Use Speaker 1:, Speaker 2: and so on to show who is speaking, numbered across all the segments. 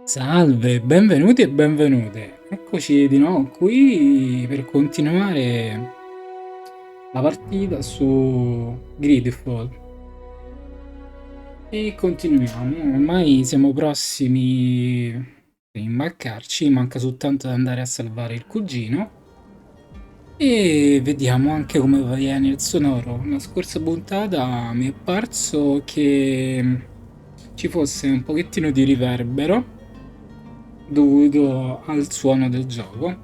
Speaker 1: Salve, benvenuti e benvenute. Eccoci di nuovo qui per continuare la partita su GreedFall. E continuiamo, ormai siamo prossimi a imbarcarci, manca soltanto da andare a salvare il cugino. E vediamo anche come viene il sonoro. La scorsa puntata mi è parso che ci fosse un pochettino di riverbero dovuto al suono del gioco.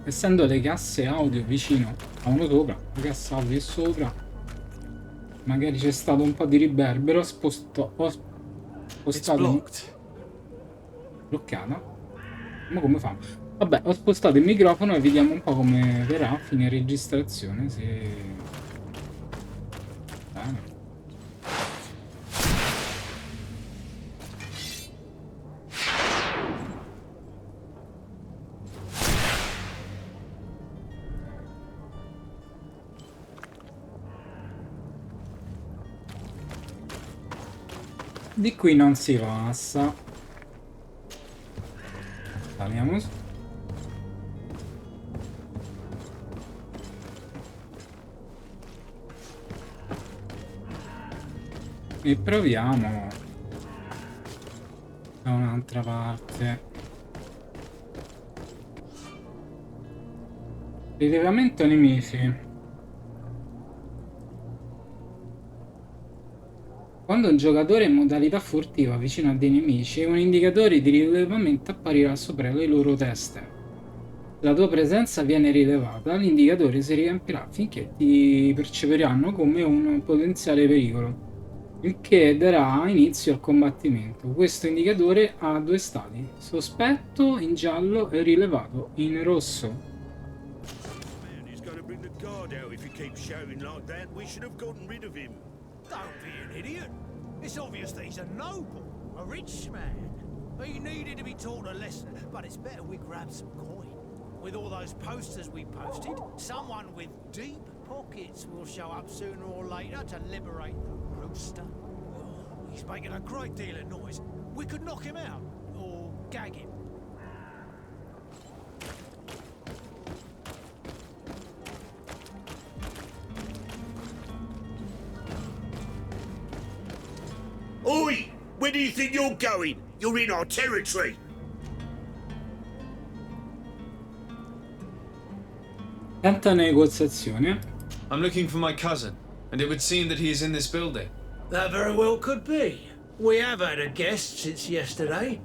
Speaker 1: Essendo le casse audio vicino a uno sopra, la cassa audio è sopra, magari c'è stato un po' di riverbero, ho spostato bloccata. Ma come fa? Vabbè, ho spostato il microfono e vediamo un po' come verrà a fine registrazione, se... Bene. Di qui non si passa. Saliamo su. E proviamo da un'altra parte. Rilevamento nemici. Quando un giocatore è in modalità furtiva vicino a dei nemici, un indicatore di rilevamento apparirà sopra le loro teste. Se la tua presenza viene rilevata, l'indicatore si riempirà finché ti percepiranno come un potenziale pericolo, il che darà inizio al combattimento. Questo indicatore ha due stati: sospetto in giallo e rilevato in rosso.
Speaker 2: Man, he's gonna bring the guard out if he keeps shouting like that. We should have gotten rid of him.
Speaker 3: Don't be an idiot. It's obvious that he's a noble, a rich man. He needed to be taught a lesson, but it's better we grab some coin. With all those posters we posted, someone with deep pockets will show up sooner or later to liberate the rooster. Oh, he's making a great deal of noise. We could knock him out, or gag him.
Speaker 2: Oi! Where do you think you're going? You're in our territory.
Speaker 1: Tanta negoziazione.
Speaker 4: I'm looking for my cousin, and it would seem that he is in this building.
Speaker 3: That very well could be. We have had a guest since yesterday.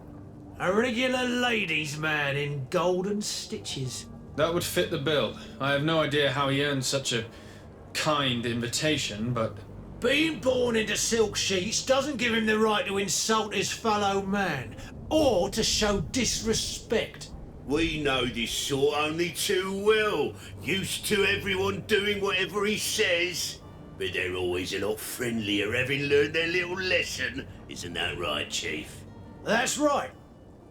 Speaker 3: A regular ladies' man in golden stitches.
Speaker 4: That would fit the bill. I have no idea how he earned such a kind invitation, but...
Speaker 3: Being born into silk sheets doesn't give him the right to insult his fellow man, or to show disrespect.
Speaker 2: We know this sort only too well. Used to everyone doing whatever he says. But they're always a lot friendlier having learned their little lesson. Isn't that right, Chief?
Speaker 3: That's right.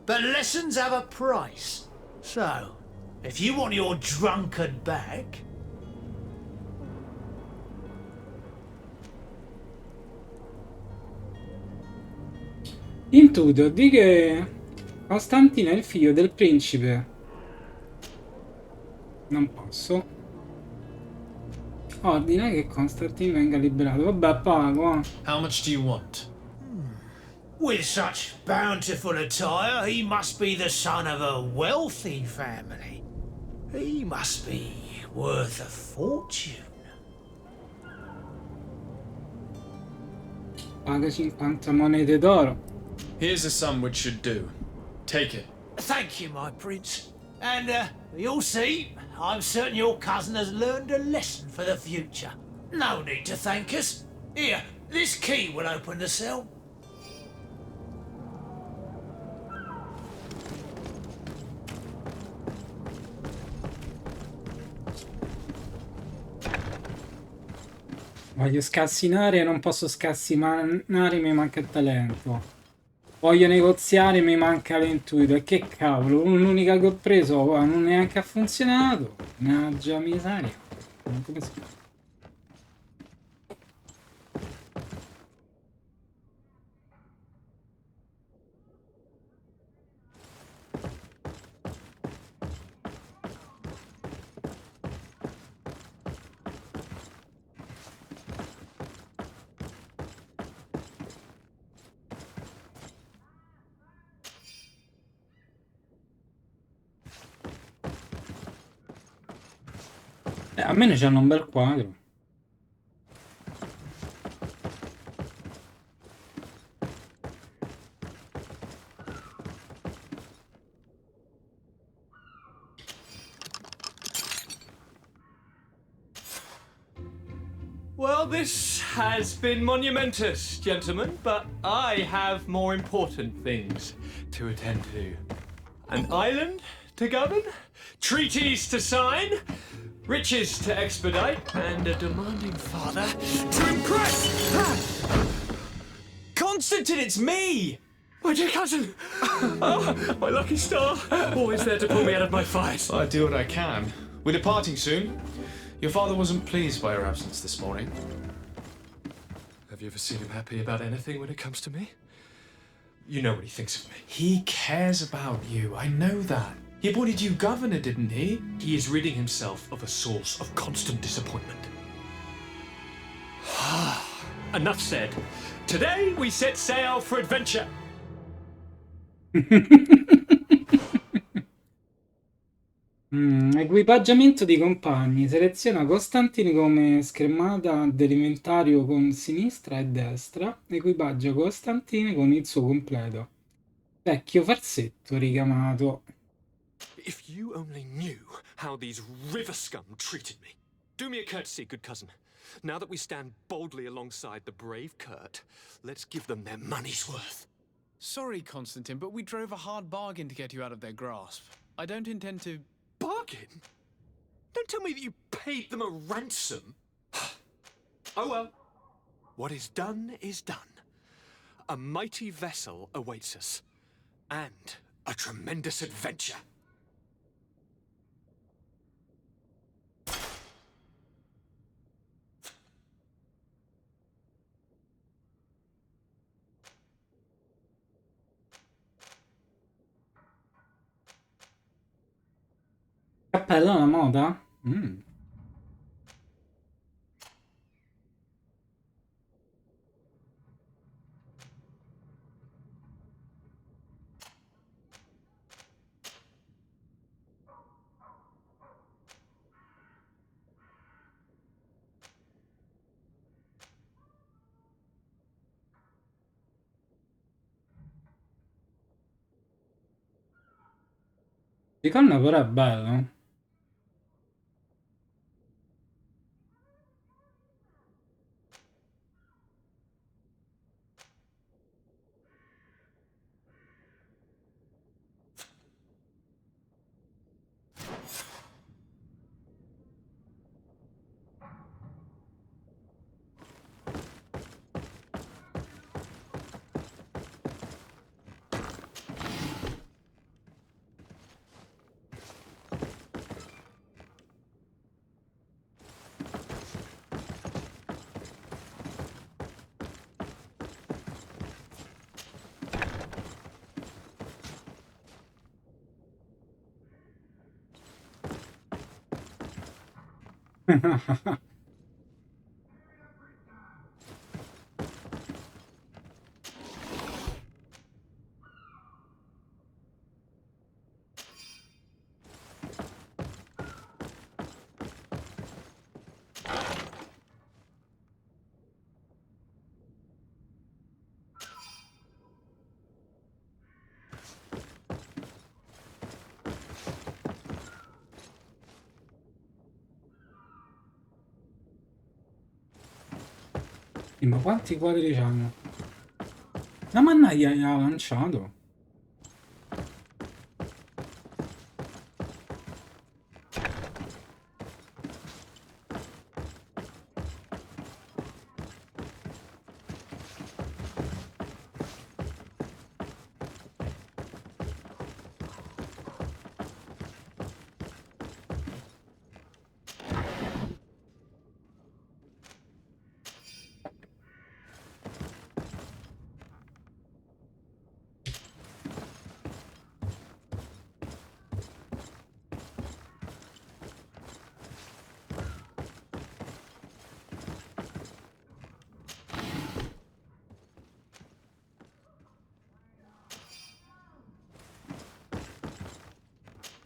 Speaker 3: But lessons have a price. So, if you want your drunkard back...
Speaker 1: Intuito di che Costantina è il figlio del principe. Non posso. Ordina che Constantine venga liberato. Vabbè, pago.
Speaker 4: How much do you want?
Speaker 3: With such bountiful attire, he must be the son of a wealthy family. He must be worth a fortune.
Speaker 1: Paga 50 monete d'oro.
Speaker 4: Here's a sum which should do. Take it.
Speaker 3: Thank you, my prince. And you'll see, I'm certain your cousin has learned a lesson for the future. No need to thank us. Here, this key will open the cell.
Speaker 1: Voglio scassinare, non posso scassinare, mi manca il talento. Voglio negoziare, mi manca l'intuito. E che cavolo, l'unica che ho preso non neanche ha funzionato. Mannaggia miseria. Come si fa? Almeno c'hanno un bel quadro.
Speaker 5: Well, this has been monumentous, gentlemen, but I have more important things to attend to. An island to govern, treaties to sign, riches to expedite, and a demanding father to impress! Constantine, it's me! My dear cousin! Oh, my lucky star! Always there to pull me out of my fights.
Speaker 4: I do what I can. We're departing soon. Your father wasn't pleased by your absence this morning.
Speaker 5: Have you ever seen him happy about anything when it comes to me? You know what he thinks of me.
Speaker 4: He cares about you, I know that. He appointed you governor, didn't he?
Speaker 5: He is ridding himself of a source of constant disappointment. Enough said. Today we set sail for adventure.
Speaker 1: Equipaggiamento di compagni. Seleziona Costantini come schermata dell'inventario con sinistra e destra. Equipaggia Costantini con il suo completo. Vecchio farsetto ricamato.
Speaker 5: If you only knew how these river scum treated me. Do me a courtesy, good cousin. Now that we stand boldly alongside the brave Kurt, let's give them their money's worth.
Speaker 6: Sorry, Constantine, but we drove a hard bargain to get you out of their grasp. I don't intend to...
Speaker 5: Bargain? Don't tell me that you paid them a ransom. Oh well. What is done is done. A mighty vessel awaits us. And a tremendous adventure.
Speaker 1: Cappello alla moda? Di canna però è bello. Ma quanti quadri c'hanno? La mannaia gli ha lanciato.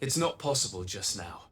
Speaker 4: It's not possible just now.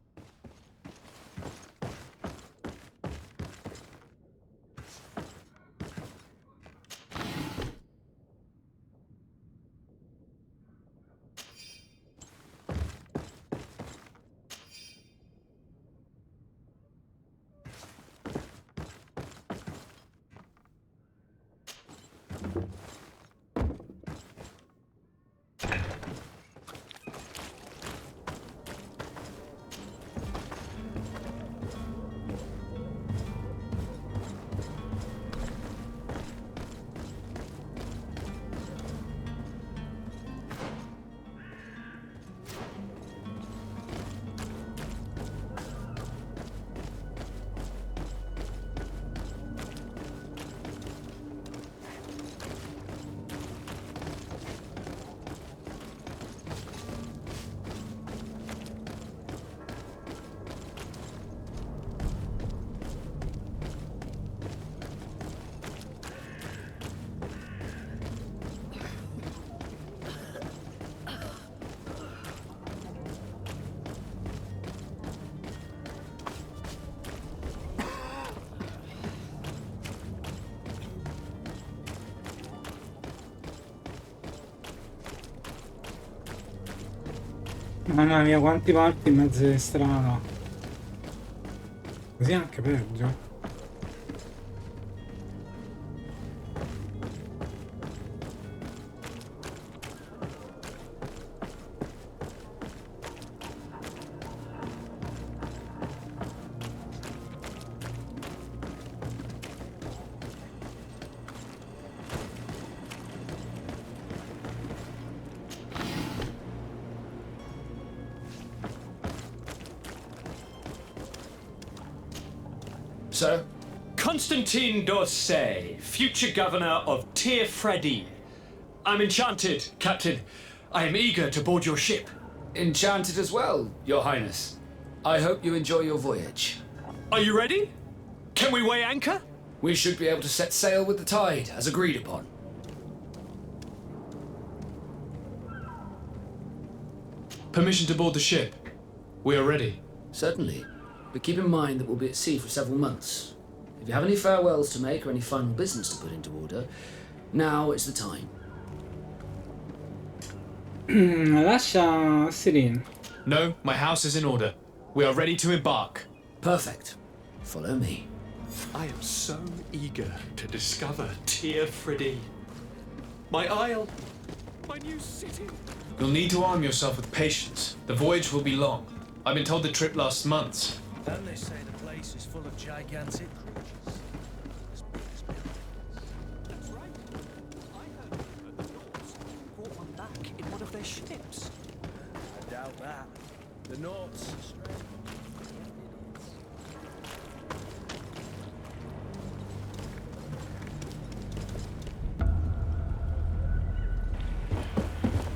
Speaker 1: Mamma mia, quanti morti in mezzo di strada. Così è anche peggio.
Speaker 5: Sir? Constantine d'Orsay, future governor of Tir-Fredi. I'm enchanted, Captain. I am eager to board your ship.
Speaker 7: Enchanted as well, Your Highness. I hope you enjoy your voyage.
Speaker 5: Are you ready? Can we weigh anchor?
Speaker 7: We should be able to set sail with the tide, as agreed upon.
Speaker 4: Permission to board the ship. We are ready.
Speaker 7: Certainly, but keep in mind that we'll be at sea for several months. If you have any farewells to make or any final business to put into order, now is the time.
Speaker 1: Lascia Sirin.
Speaker 4: No, my house is in order. We are ready to embark.
Speaker 7: Perfect. Follow me.
Speaker 5: I am so eager to discover Tir-Fredi. My isle, my new city.
Speaker 4: You'll need to arm yourself with patience. The voyage will be long. I've been told the trip lasts months.
Speaker 3: Don't they say the place is full of gigantic creatures? As big as mountains.
Speaker 5: That's right. I heard that the Nords brought one back in one of their ships.
Speaker 3: I doubt that. The Nords are strange.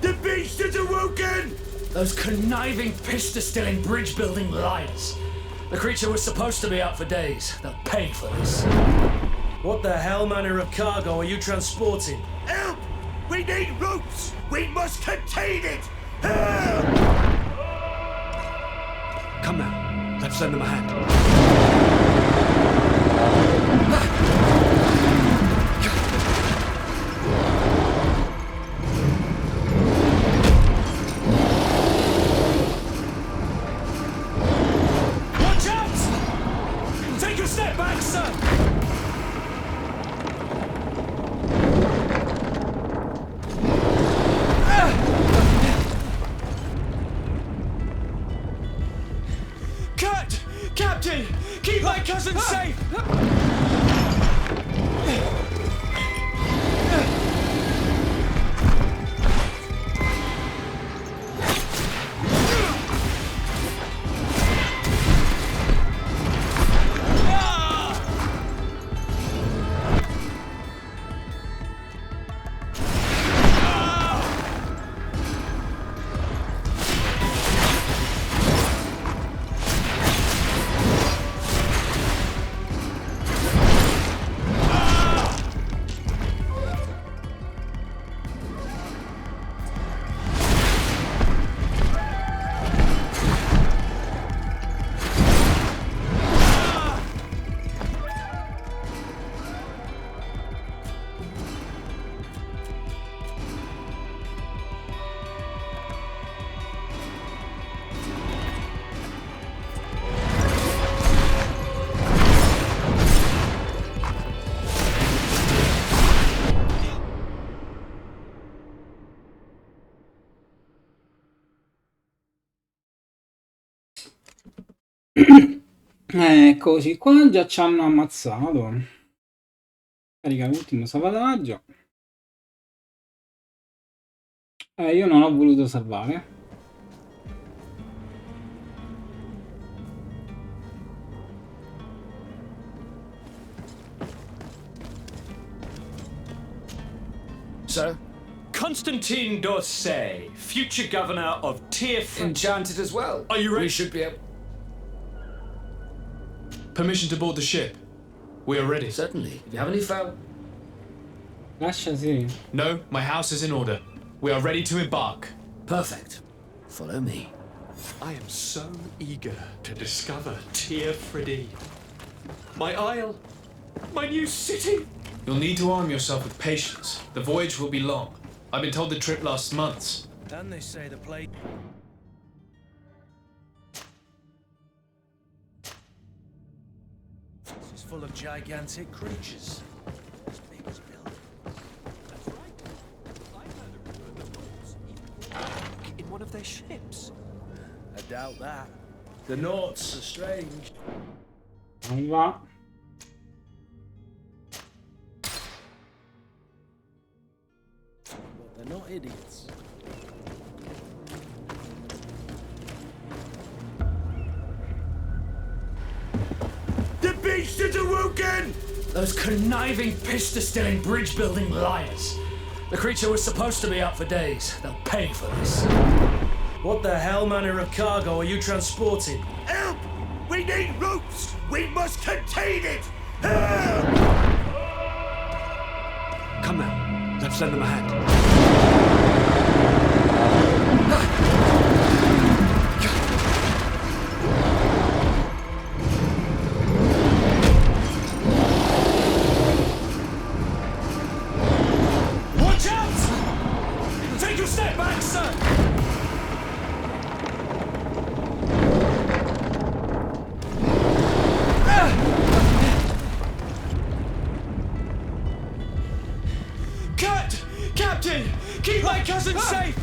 Speaker 2: The beast is awoken!
Speaker 7: Those conniving, pista-stilling, bridge-building liars. The creature was supposed to be out for days. They'll pay for this.
Speaker 8: What the hell manner of cargo are you transporting?
Speaker 2: Help! We need ropes! We must contain it! Help!
Speaker 8: Come now, let's lend them a hand.
Speaker 5: Watch out! Take a step back, sir! Kurt! Captain! Keep my cousin safe!
Speaker 1: Eccoci qua, già ci hanno ammazzato. Carica l'ultimo salvataggio. Io non ho voluto salvare.
Speaker 7: Sir?
Speaker 5: Constantine d'Orsay, future governor of Tier
Speaker 7: Enchanted as well.
Speaker 5: Are you ready?
Speaker 7: We should be able...
Speaker 4: Permission to board the ship. We are ready.
Speaker 7: Certainly. If you have any foul...
Speaker 1: Lascia sì.
Speaker 4: No, my house is in order. We are ready to embark.
Speaker 7: Perfect. Follow me.
Speaker 5: I am so eager to discover Tier 3. My isle, my new city.
Speaker 4: You'll need to arm yourself with patience. The voyage will be long. I've been told the trip lasts months.
Speaker 8: And they say the play. This is full of gigantic creatures. As big as buildings.
Speaker 5: That's right. I heard a rumor that Norse even in one of their ships.
Speaker 8: I doubt that. The Naughts are strange.
Speaker 1: Non va.
Speaker 8: But they're not idiots.
Speaker 2: The beast is awoken!
Speaker 7: Those conniving, pista-stealing, bridge-building liars. The creature was supposed to be out for days. They'll pay for this.
Speaker 8: What the hell manner of cargo are you transporting?
Speaker 2: Help! We need ropes! We must contain it! Help!
Speaker 5: Come now, let's lend them a hand. Watch out! Take a step back, sir! Cut! Captain! Keep my cousin safe!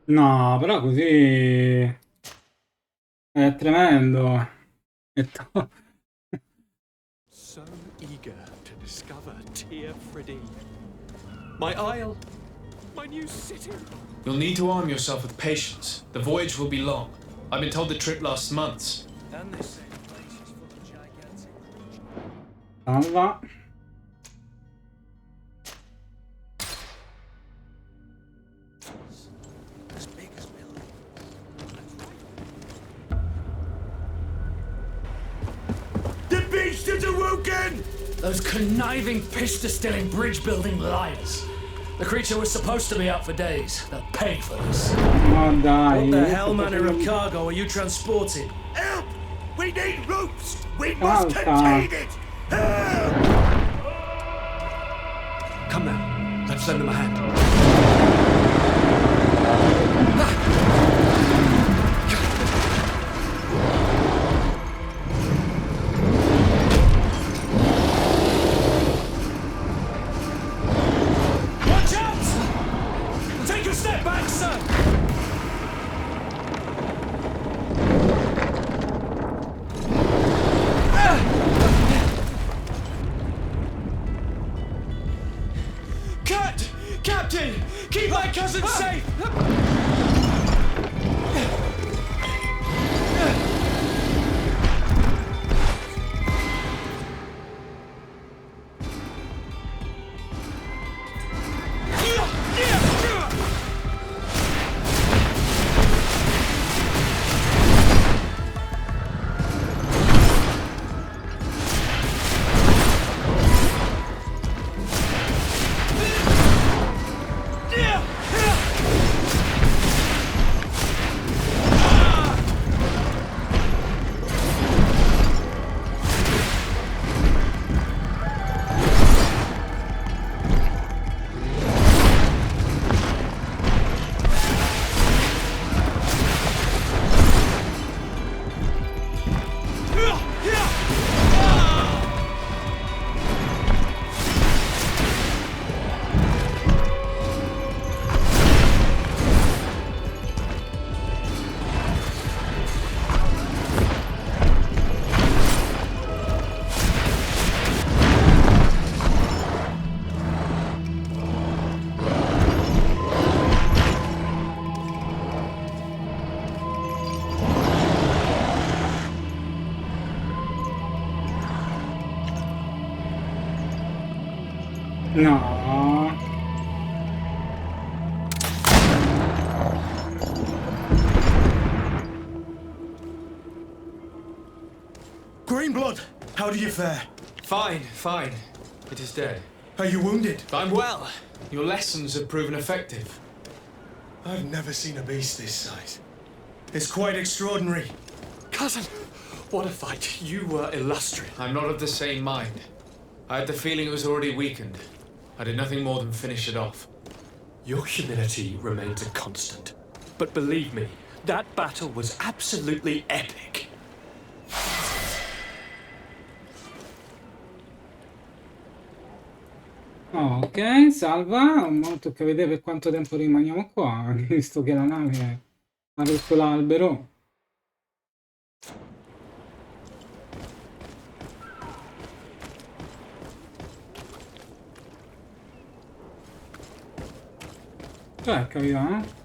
Speaker 1: No, però così è tremendo.
Speaker 5: So eager to discover Tier 3. My isle, my new city.
Speaker 4: You'll need to arm yourself with patience. The voyage will be long. I've been told the trip lasts months.
Speaker 8: And they say the place is full of gigantic creatures.
Speaker 1: Non va.
Speaker 8: As big as buildings.
Speaker 2: The beast is awoken!
Speaker 7: Those conniving, pista-stealing, bridge-building liars. The creature was supposed to be out for days. They'll pay for this.
Speaker 1: Ma dai.
Speaker 8: What the hell manner of cargo are you transporting?
Speaker 2: Help! We need ropes! We must
Speaker 1: Alta.
Speaker 2: contain it! Help!
Speaker 5: Come now, let's lend them a hand. Watch out! Take a step back, sir! Cut! Captain! Keep my cousin safe!
Speaker 1: No.
Speaker 8: Greenblood, how do you fare?
Speaker 5: Fine, fine. It is dead.
Speaker 8: Are you wounded?
Speaker 5: I'm well. Your lessons have proven effective.
Speaker 8: I've never seen a beast this size. It's quite extraordinary.
Speaker 5: Cousin, what a fight. You were illustrious. I'm not of the same mind. I had the feeling it was already weakened. I did nothing more than finish it off.
Speaker 9: Your humility remains a constant. But believe me, that battle was absolutely epic.
Speaker 1: Ok, salva. Ora tocca vedere per quanto tempo rimaniamo qua, visto che la nave ha rotto l'albero. Cioè, capito?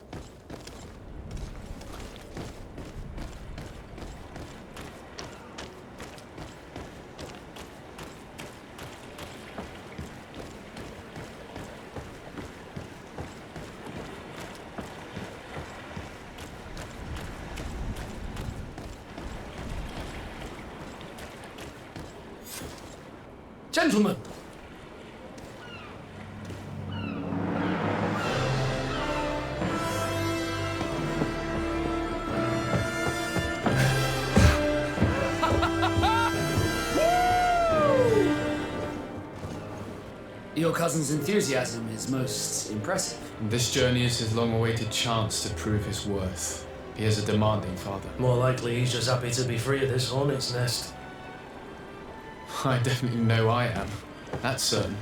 Speaker 7: Gentlemen! Your cousin's enthusiasm is most impressive.
Speaker 4: This journey is his long-awaited chance to prove his worth. He is a demanding father.
Speaker 8: More likely he's just happy to be free of this hornet's nest.
Speaker 4: I definitely know I am. That's certain.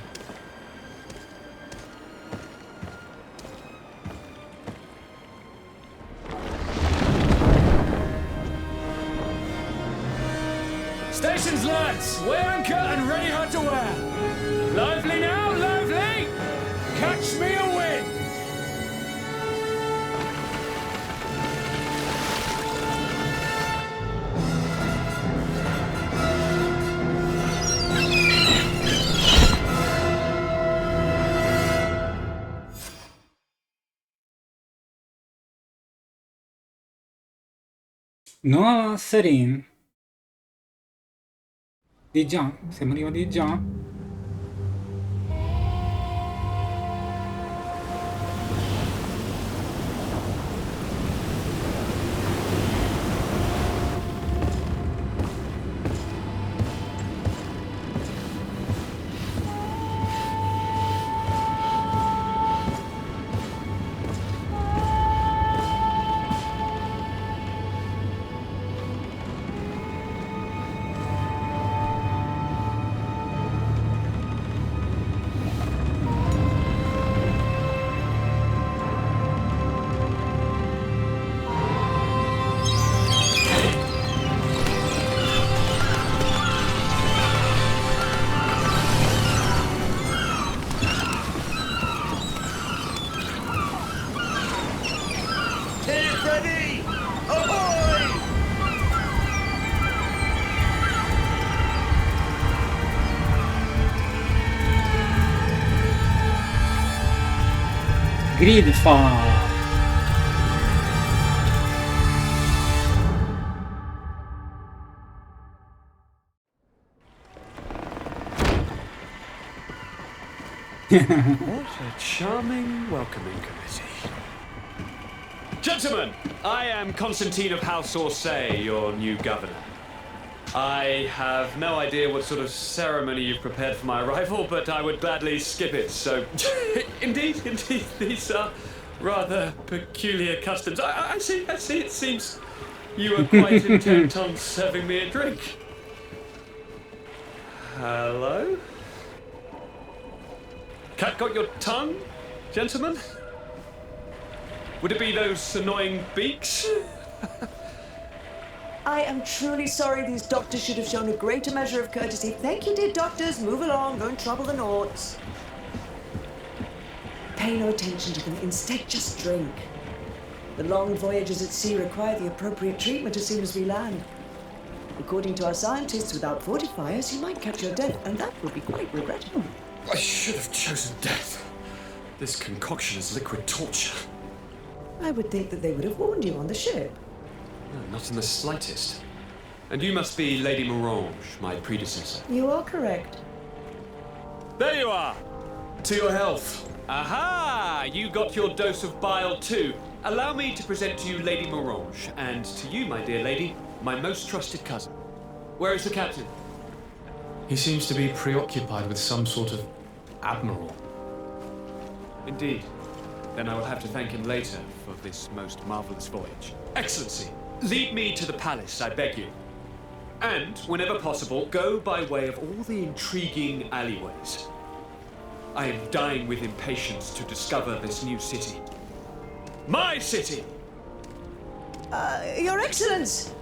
Speaker 9: Stations, lads! Weigh anchor and ready hard to wear! Lively now, lively! Catch me a wind!
Speaker 1: No, Serin. Di già? Siamo arrivati già? GreedFall.
Speaker 5: What a charming welcoming committee. Gentlemen, I am Constantine of House Orsay, your new governor. I have no idea what sort of ceremony you've prepared for my arrival, but I would gladly skip it, so... indeed, these are rather peculiar customs. I see, it seems you are quite intent on serving me a drink. Hello? Cat got your tongue, gentlemen? Would it be those annoying beaks?
Speaker 10: I am truly sorry. These doctors should have shown a greater measure of courtesy. Thank you, dear doctors. Move along. Don't trouble the Naughts. Pay no attention to them. Instead, just drink. The long voyages at sea require the appropriate treatment as soon as we land. According to our scientists, without fortifiers, you might catch your death, and that would be quite regrettable.
Speaker 8: I should have chosen death. This concoction is liquid torture.
Speaker 10: I would think that they would have warned you on the ship.
Speaker 5: No, not in the slightest. And you must be Lady Morange, my predecessor.
Speaker 10: You are correct.
Speaker 5: There you are!
Speaker 8: To your health.
Speaker 5: Aha! You got your dose of bile too. Allow me to present to you Lady Morange, and to you, my dear lady, my most trusted cousin. Where is the captain?
Speaker 4: He seems to be preoccupied with some sort of admiral.
Speaker 5: Indeed. Then I will have to thank him later for this most marvelous voyage. Excellency, lead me to the palace, I beg you. And, whenever possible, go by way of all the intriguing alleyways. I am dying with impatience to discover this new city. My city!
Speaker 10: Your Excellence!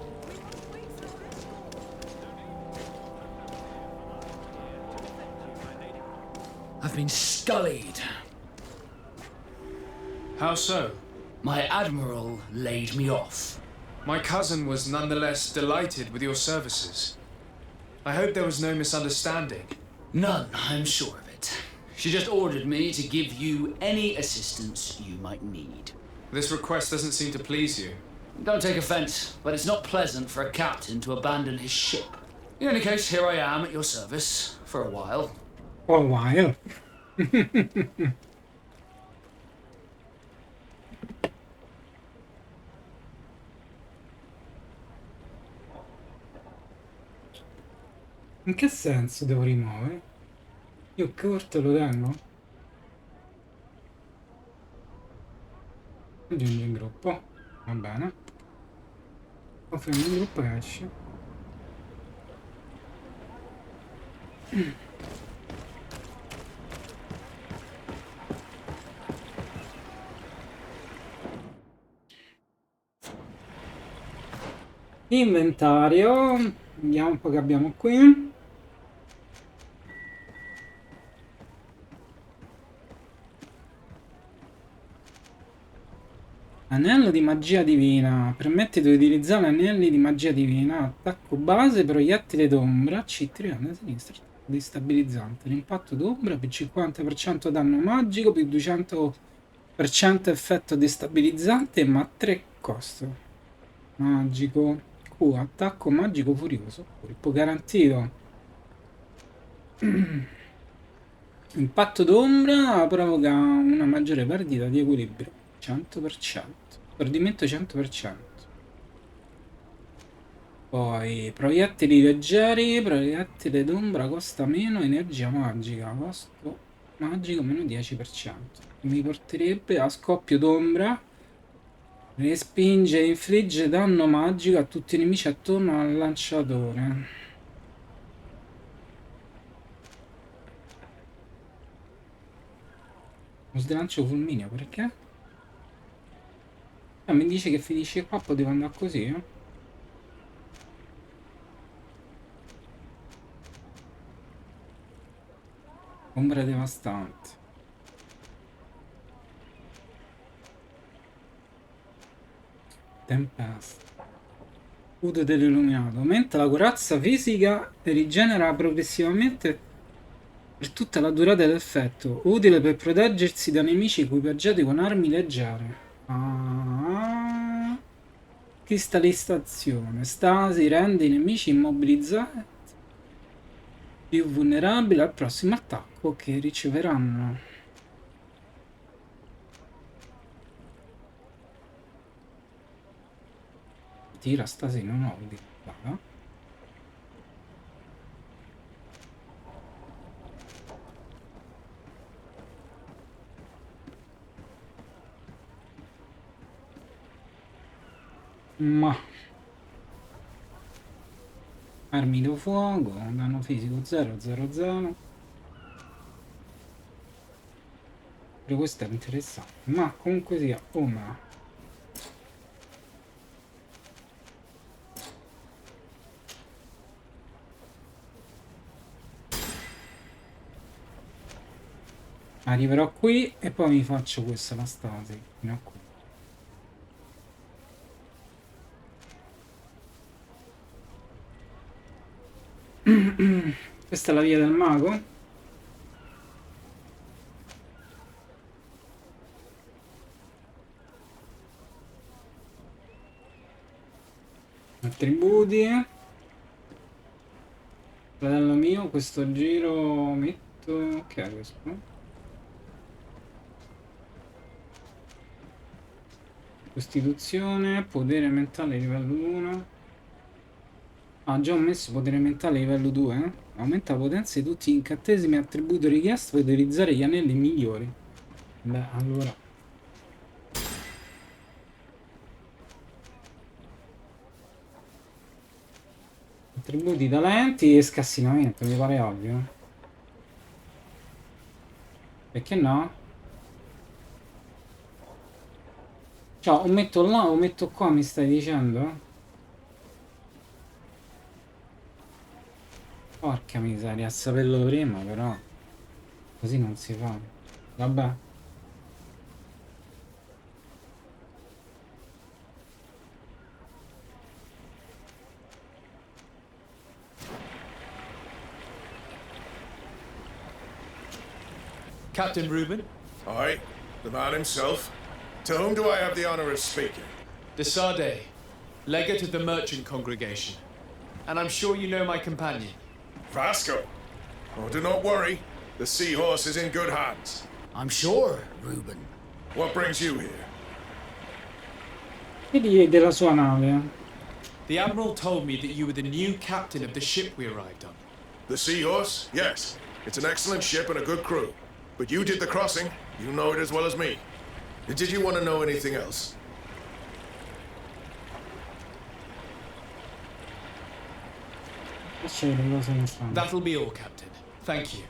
Speaker 7: I've been scullied.
Speaker 4: How so?
Speaker 7: My admiral laid me off.
Speaker 4: My cousin was nonetheless delighted with your services. I hope there was no misunderstanding.
Speaker 7: None, I'm sure of it. She just ordered me to give you any assistance you might need.
Speaker 4: This request doesn't seem to please you.
Speaker 7: Don't take offense, but it's not pleasant for a captain to abandon his ship. In any case, here I am at your service, for a while.
Speaker 1: For a while. In che senso devo rimuovere? Io che corto lo tengo? Aggiungi in gruppo. Va bene. Confermo il gruppo e esce. Inventario. Vediamo un po' che abbiamo qui. Anello di magia divina. Permette di utilizzare anelli di magia divina. Attacco base, proiettile d'ombra. C3 a sinistra. Destabilizzante. L'impatto d'ombra più 50% danno magico, più 200% effetto destabilizzante, ma 3 costo. Magico. Q, attacco magico furioso. Colpo garantito. Impatto d'ombra provoca una maggiore perdita di equilibrio. 100%. Perdimento 100%. Poi proiettili leggeri, proiettile d'ombra costa meno, energia magica, costo magico meno 10%. Mi porterebbe a scoppio d'ombra. Respinge e infligge danno magico a tutti i nemici attorno al lanciatore. Lo slancio fulmineo, perché? Ah, mi dice che finisce qua, poteva andare così, eh? Ombra devastante. Tempesta. Scudo dell'illuminato. Aumenta la corazza fisica e rigenera progressivamente per tutta la durata dell'effetto. Utile per proteggersi da nemici equipaggiati con armi leggere. Cristallizzazione. Stasi rende i nemici immobilizzati più vulnerabili al prossimo attacco che riceveranno. Tira stasera, non ho di qua. Ma armi da fuoco, danno fisico 000. Però questo è interessante. Ma comunque sia, una. Arriverò qui e poi mi faccio questa anastasi fino a qui. Questa è la via del mago. Attributi. Fratello mio, questo giro metto... che è questo? Costituzione, potere mentale livello 1. Ah, già ho messo potere mentale livello 2. Aumenta la potenza di tutti gli incantesimi attributo richiesto per utilizzare gli anelli migliori. Beh, allora. Attributi talenti e scassinamento, mi pare ovvio. Perché no? Cioè, o metto là o metto qua, mi stai dicendo? Porca miseria, a saperlo prima però. Così non si fa. Vabbè.
Speaker 6: Captain Reuben?
Speaker 8: Aye, the man himself. To whom do I have the honor of speaking?
Speaker 6: De Sardet, legate of the merchant congregation. And I'm sure you know my companion.
Speaker 8: Vasco. Oh, do not worry. The seahorse is in good hands.
Speaker 7: I'm sure, Reuben.
Speaker 8: What brings you here?
Speaker 1: Vedi della sua nave.
Speaker 6: The Admiral told me that you were the new captain of the ship we arrived on.
Speaker 8: The seahorse? Yes. It's an excellent ship and a good crew. But you did the crossing. You know it as well as me. Did you want to know anything else?
Speaker 6: That'll be all, Captain. Thank you.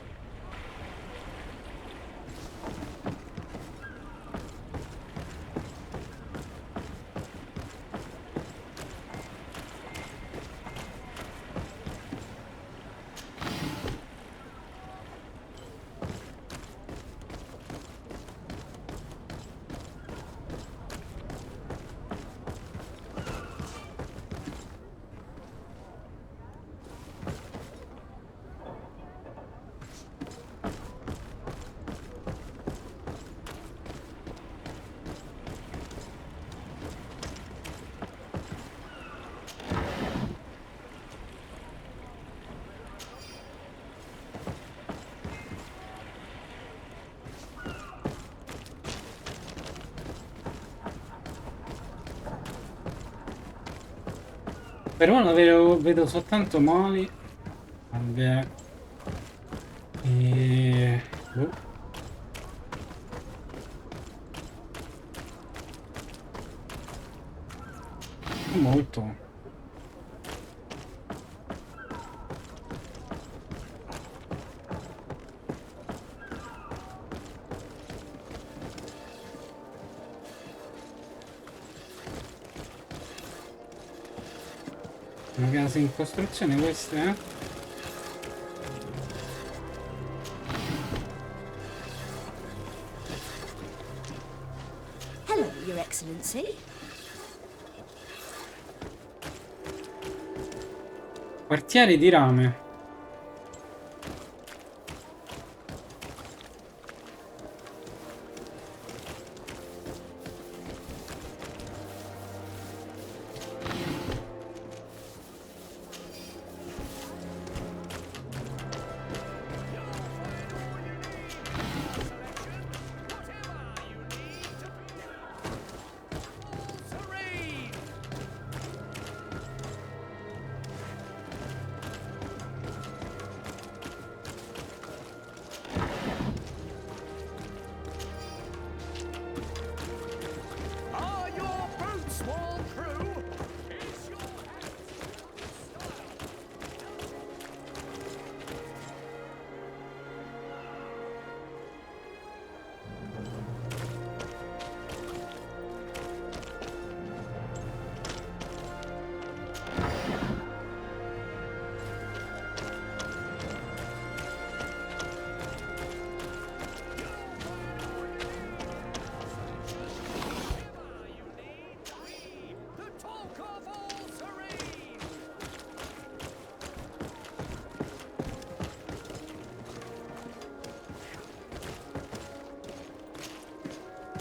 Speaker 1: Però la vedo soltanto male. Vabbè. Boh. Molto. Una casa in costruzione questa, eh?
Speaker 11: Hello, Your Excellency.
Speaker 1: Quartiere di rame.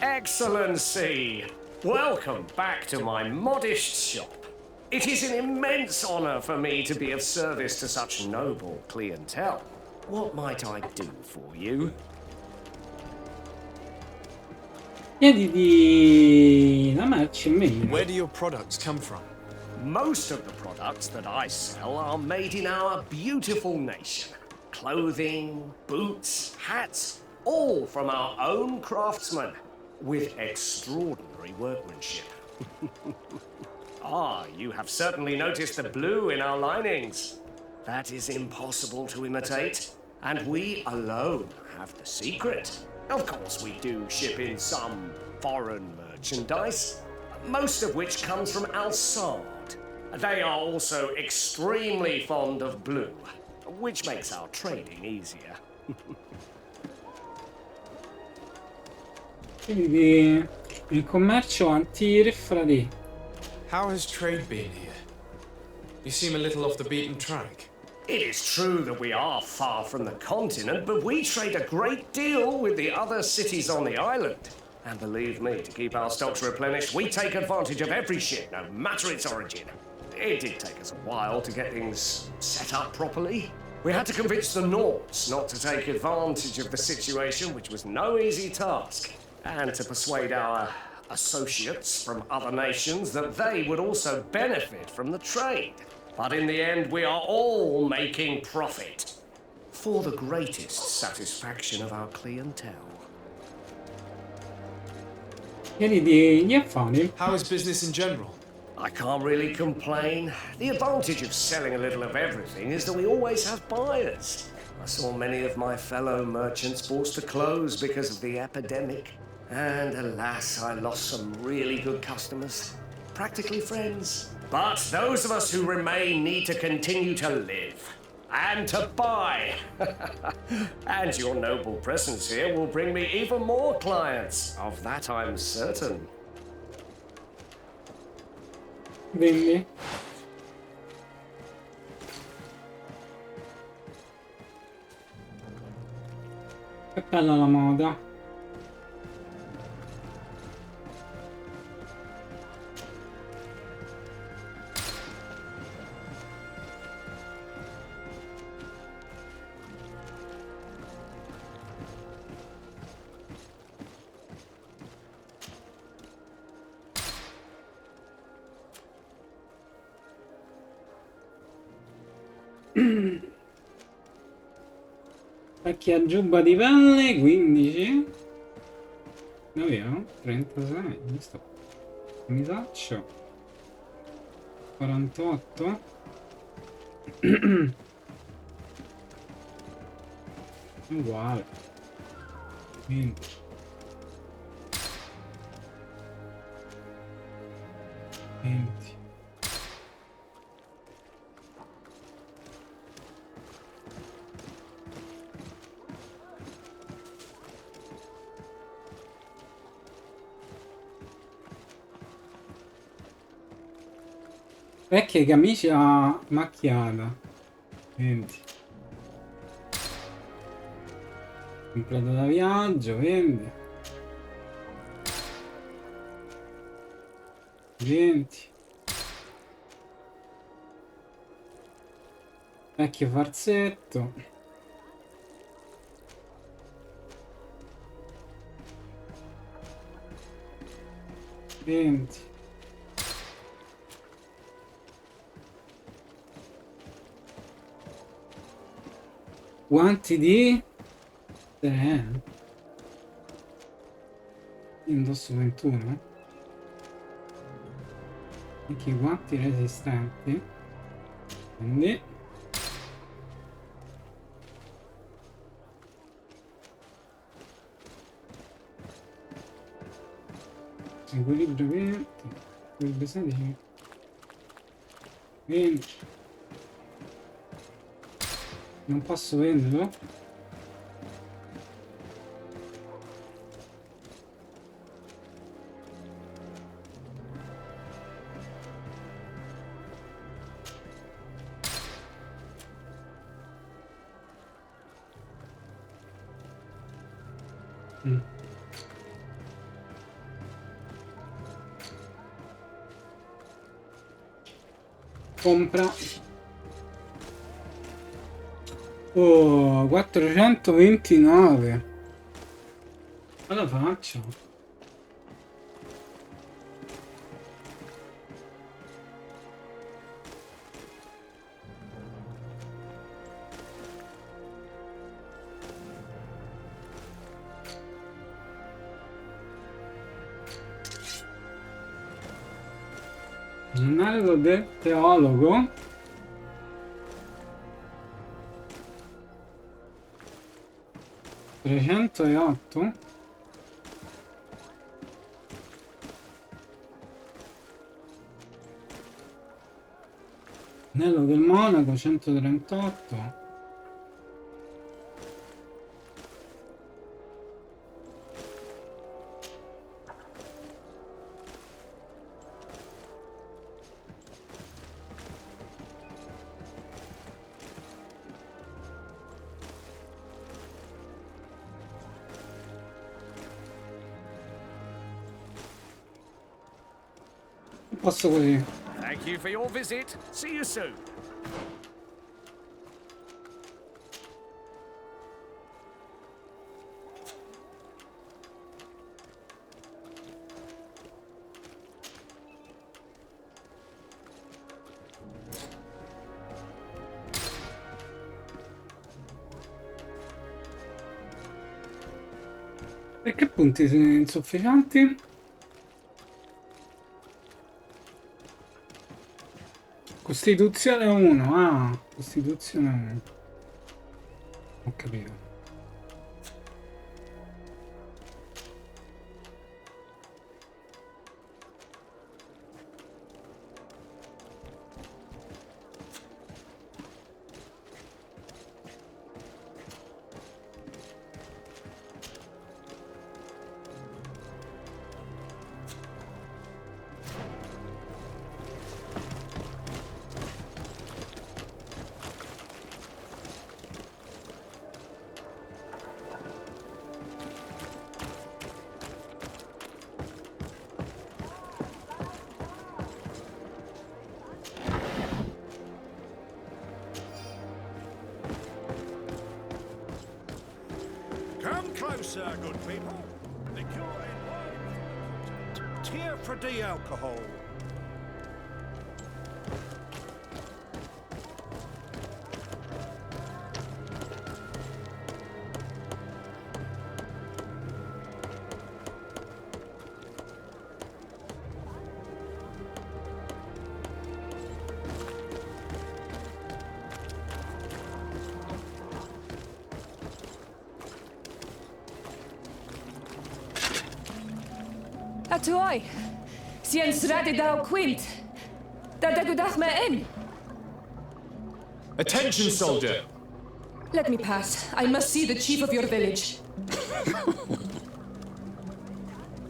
Speaker 11: Excellency, welcome back to my modest shop. It is an immense honor for me to be of service to such noble clientele. What might I do for you?
Speaker 1: Chiediti la merce in menu.
Speaker 4: Where do your products come from?
Speaker 11: Most of the products that I sell are made in our beautiful nation. Clothing, boots, hats, all from our own craftsmen, with extraordinary workmanship. Ah, you have certainly noticed the blue in our linings. That is impossible to imitate, and we alone have the secret. Of course, we do ship in some foreign merchandise, most of which comes from outside. They are also extremely fond of blue, which makes our trading easier.
Speaker 1: Quindi il commercio anti-rifrati.
Speaker 4: How has trade been here? You seem a little off the beaten track.
Speaker 11: It is true that we are far from the continent, but we trade a great deal with the other cities on the island. And believe me, to keep our stocks replenished, we take advantage of every ship, no matter its origin. It did take us a while to get things set up properly. We had to convince the Nords not to take advantage of the situation, which was no easy task, and to persuade our associates from other nations that they would also benefit from the trade. But in the end, we are all making profit, for the greatest satisfaction of our clientele.
Speaker 1: Chiediti gli affari.
Speaker 4: How is business in general?
Speaker 11: I can't really complain. The advantage of selling a little of everything is that we always have buyers. I saw many of my fellow merchants forced to close because of the epidemic. And alas, I lost some really good customers. Practically friends. But those of us who remain need to continue to live. And to buy. And your noble presence here will bring me even more clients. Of that I'm certain.
Speaker 1: Vendi. Che bella la moda. Vecchia giubba di pelle, 15. Davvero? 36. Visto? Misaccio. 48. Uguale. 20. 20. Vecchia camicia macchiata. 20. Completo da viaggio. 20. 20. Vecchio farzetto. 20. Guanti di 3. Indosso 21. Anche i guanti resistenti. Quindi equilibrio 20. Equilibrio 16. 20. Non posso venderlo? Compra. Oh, 429. Alla faccia. Giornale del teologo. $308. Anello del monaco 138. Posso così.
Speaker 11: Thank you for your visit. See you soon.
Speaker 1: Perché punti sono insufficienti? Costituzione 1. Ah, Costituzione 1. Ho capito.
Speaker 3: Come closer, good people. The cure in wine. Tear for the alcohol.
Speaker 12: Atoy, sien srade dao quint. Da dagudach me in.
Speaker 4: Attention, soldier!
Speaker 12: Let me pass. I must see the chief of your village.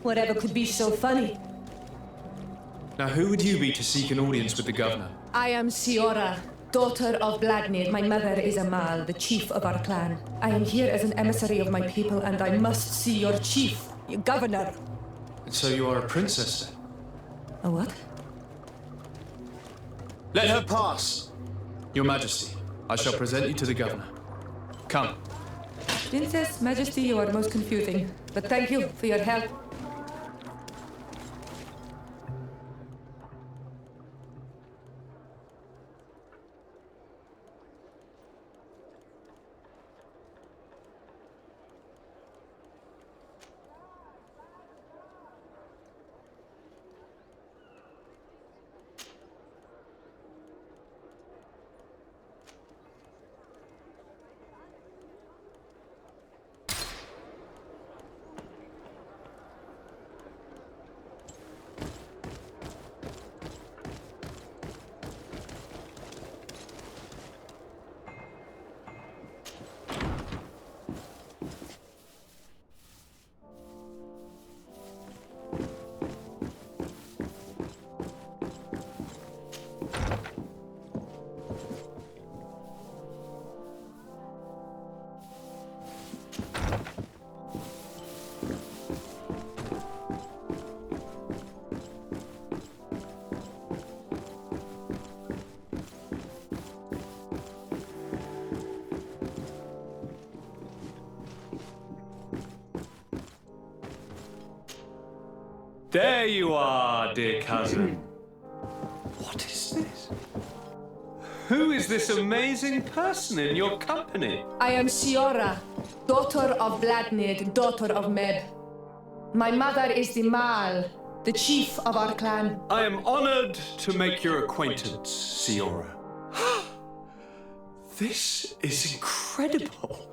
Speaker 12: Whatever could be so funny?
Speaker 4: Now, who would you be to seek an audience with the governor?
Speaker 12: I am Siora, daughter of Vladimir. My mother is Amal, the chief of our clan. I am here as an emissary of my people, and I must see your chief, your governor.
Speaker 4: And so you are a princess, then?
Speaker 12: A what?
Speaker 4: Let her pass! Your Majesty, I shall present you to the governor. Come.
Speaker 12: Princess, Majesty, you are most confusing. But thank you for your help.
Speaker 5: There you are, dear cousin. What is this? Who is this amazing person in your company?
Speaker 12: I am Siora, daughter of Bladnid, daughter of Meb. My mother is the Mal, the chief of our clan.
Speaker 5: I am honored to make your acquaintance, Siora. This is incredible.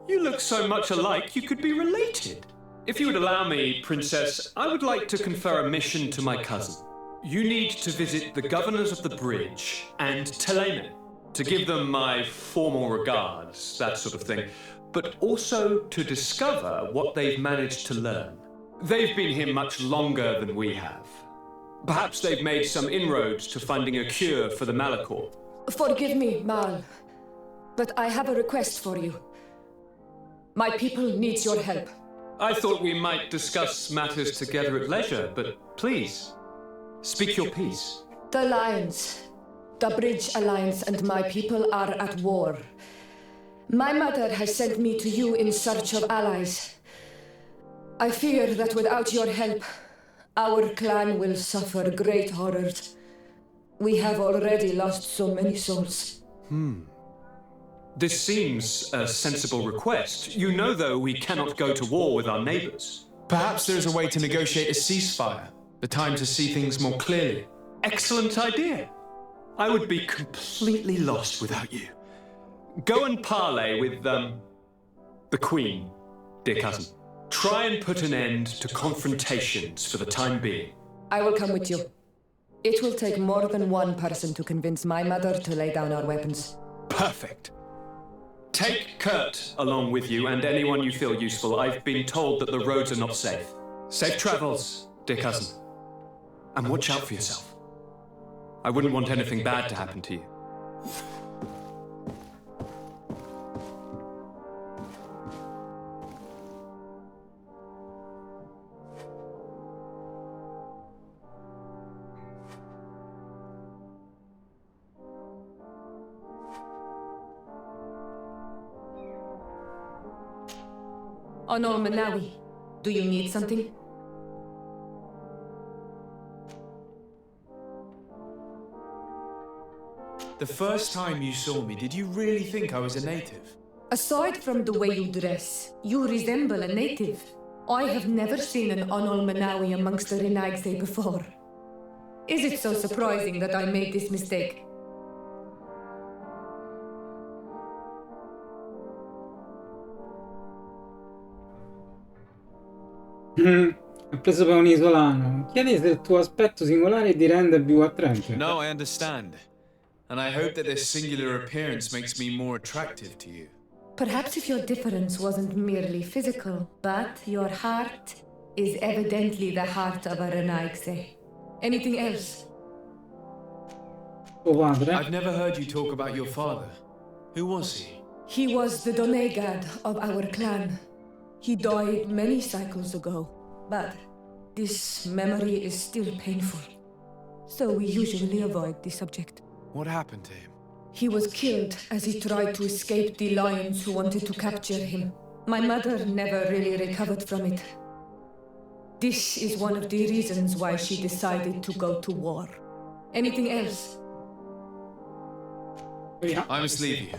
Speaker 5: You look so much alike you could be related. If you would allow me, Princess, I would like to confer a mission to my cousin. You need to visit the governors of the bridge and Teleme to give them my formal regards, that sort of thing, but also to discover what they've managed to learn. They've been here much longer than we have. Perhaps they've made some inroads to finding a cure for the Malachor.
Speaker 12: Forgive me, Mal, but I have a request for you. My people needs your help.
Speaker 5: I thought we might discuss matters together at leisure, but please, speak your piece.
Speaker 12: The Lions, the Bridge Alliance and my people are at war. My mother has sent me to you in search of allies. I fear that without your help, our clan will suffer great horrors. We have already lost so many souls.
Speaker 5: This seems a sensible request. You know, though, we cannot go to war with our neighbors.
Speaker 4: Perhaps there is a way to negotiate a ceasefire. The time to see things more clearly.
Speaker 5: Excellent idea. I would be completely lost without you. Go and parley with, the Queen, dear cousin. Try and put an end to confrontations for the time being.
Speaker 12: I will come with you. It will take more than one person to convince my mother to lay down our weapons.
Speaker 5: Perfect. Take Kurt along with you and anyone you feel useful. I've been told that the roads are not safe. Safe travels, dear cousin. And watch out for yourself. I wouldn't want anything bad to happen to you.
Speaker 12: Onol Manawi, do you need something?
Speaker 6: The first time you saw me, did you really think I was a native?
Speaker 12: Aside from the way you dress, you resemble a native. I have never seen an Onol Manawi amongst the Renaigse before. Is it so surprising that I made this mistake?
Speaker 1: Ho preso per un isolano. Chiedi se il tuo aspetto singolare ti rende più attraente.
Speaker 6: No, I understand. And I hope that this singular appearance makes me more attractive to you.
Speaker 12: Perhaps if your difference wasn't merely physical, but your heart is evidently the heart of a Renaigse. Anything else?
Speaker 1: Tuo padre?
Speaker 6: I've never heard you talk about your father. Who was he?
Speaker 12: He was the Donegad of our clan. He died many cycles ago, but this memory is still painful. So we usually avoid the subject.
Speaker 6: What happened to him?
Speaker 12: He was killed as he tried to escape the lions who wanted to capture him. My mother never really recovered from it. This is one of the reasons why she decided to go to war. Anything else?
Speaker 6: I must leave you.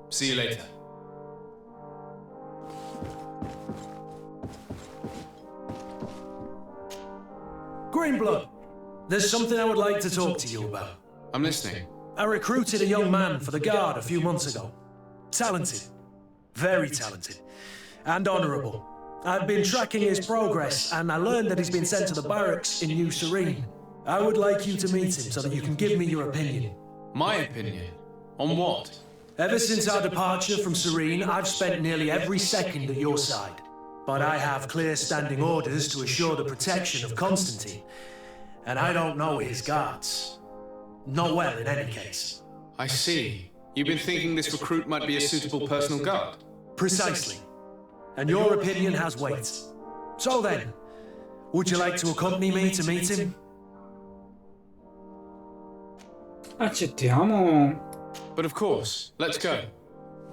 Speaker 6: See you later.
Speaker 13: Greenblood, there's something I would like to talk to you about.
Speaker 6: I'm listening.
Speaker 13: I recruited a young man for the guard a few months ago. Talented. Very talented. And honourable. I've been tracking his progress, and I learned that he's been sent to the barracks in New Serene. I would like you to meet him so that you can give me your opinion.
Speaker 6: My opinion? On what?
Speaker 13: Ever since our departure from Serene, I've spent nearly every second at your side. But I have clear standing orders to assure the protection of Constantine. And I don't know his guards. Not well, in any case.
Speaker 6: I see. You've been thinking this recruit might be a suitable personal guard?
Speaker 13: Precisely. And your opinion has weight. So then, would you like to accompany me to meet him?
Speaker 1: Accettiamo.
Speaker 6: But of course, let's go.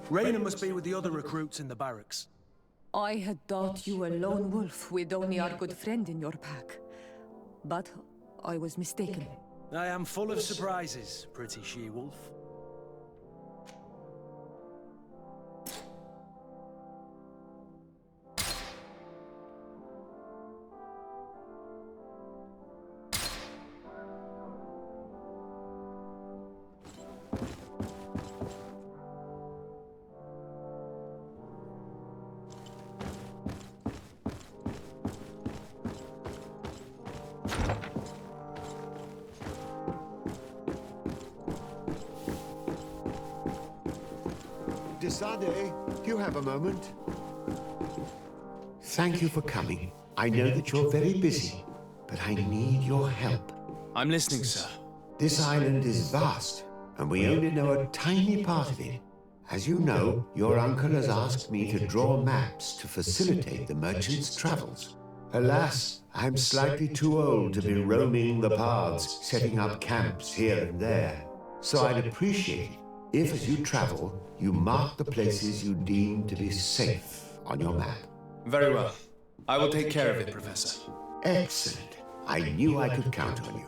Speaker 13: Raina must be with the other recruits in the barracks.
Speaker 12: I had thought you were a lone wolf with only our good friend in your pack. But I was mistaken.
Speaker 13: I am full of surprises, pretty she-wolf.
Speaker 14: Desade, do you have a moment? Thank you for coming. I know that you're very busy, but I need your help.
Speaker 4: I'm listening, sir.
Speaker 14: This island is vast, and we only know a tiny part of it. As you know, your uncle has asked me to draw maps to facilitate the merchant's travels. Alas, I'm slightly too old to be roaming the paths, setting up camps here and there. So I'd appreciate it if, as you travel, you mark the places you deem to be safe on your map.
Speaker 4: Very well. I will take care of it, Professor.
Speaker 14: Excellent. I knew I could count on you.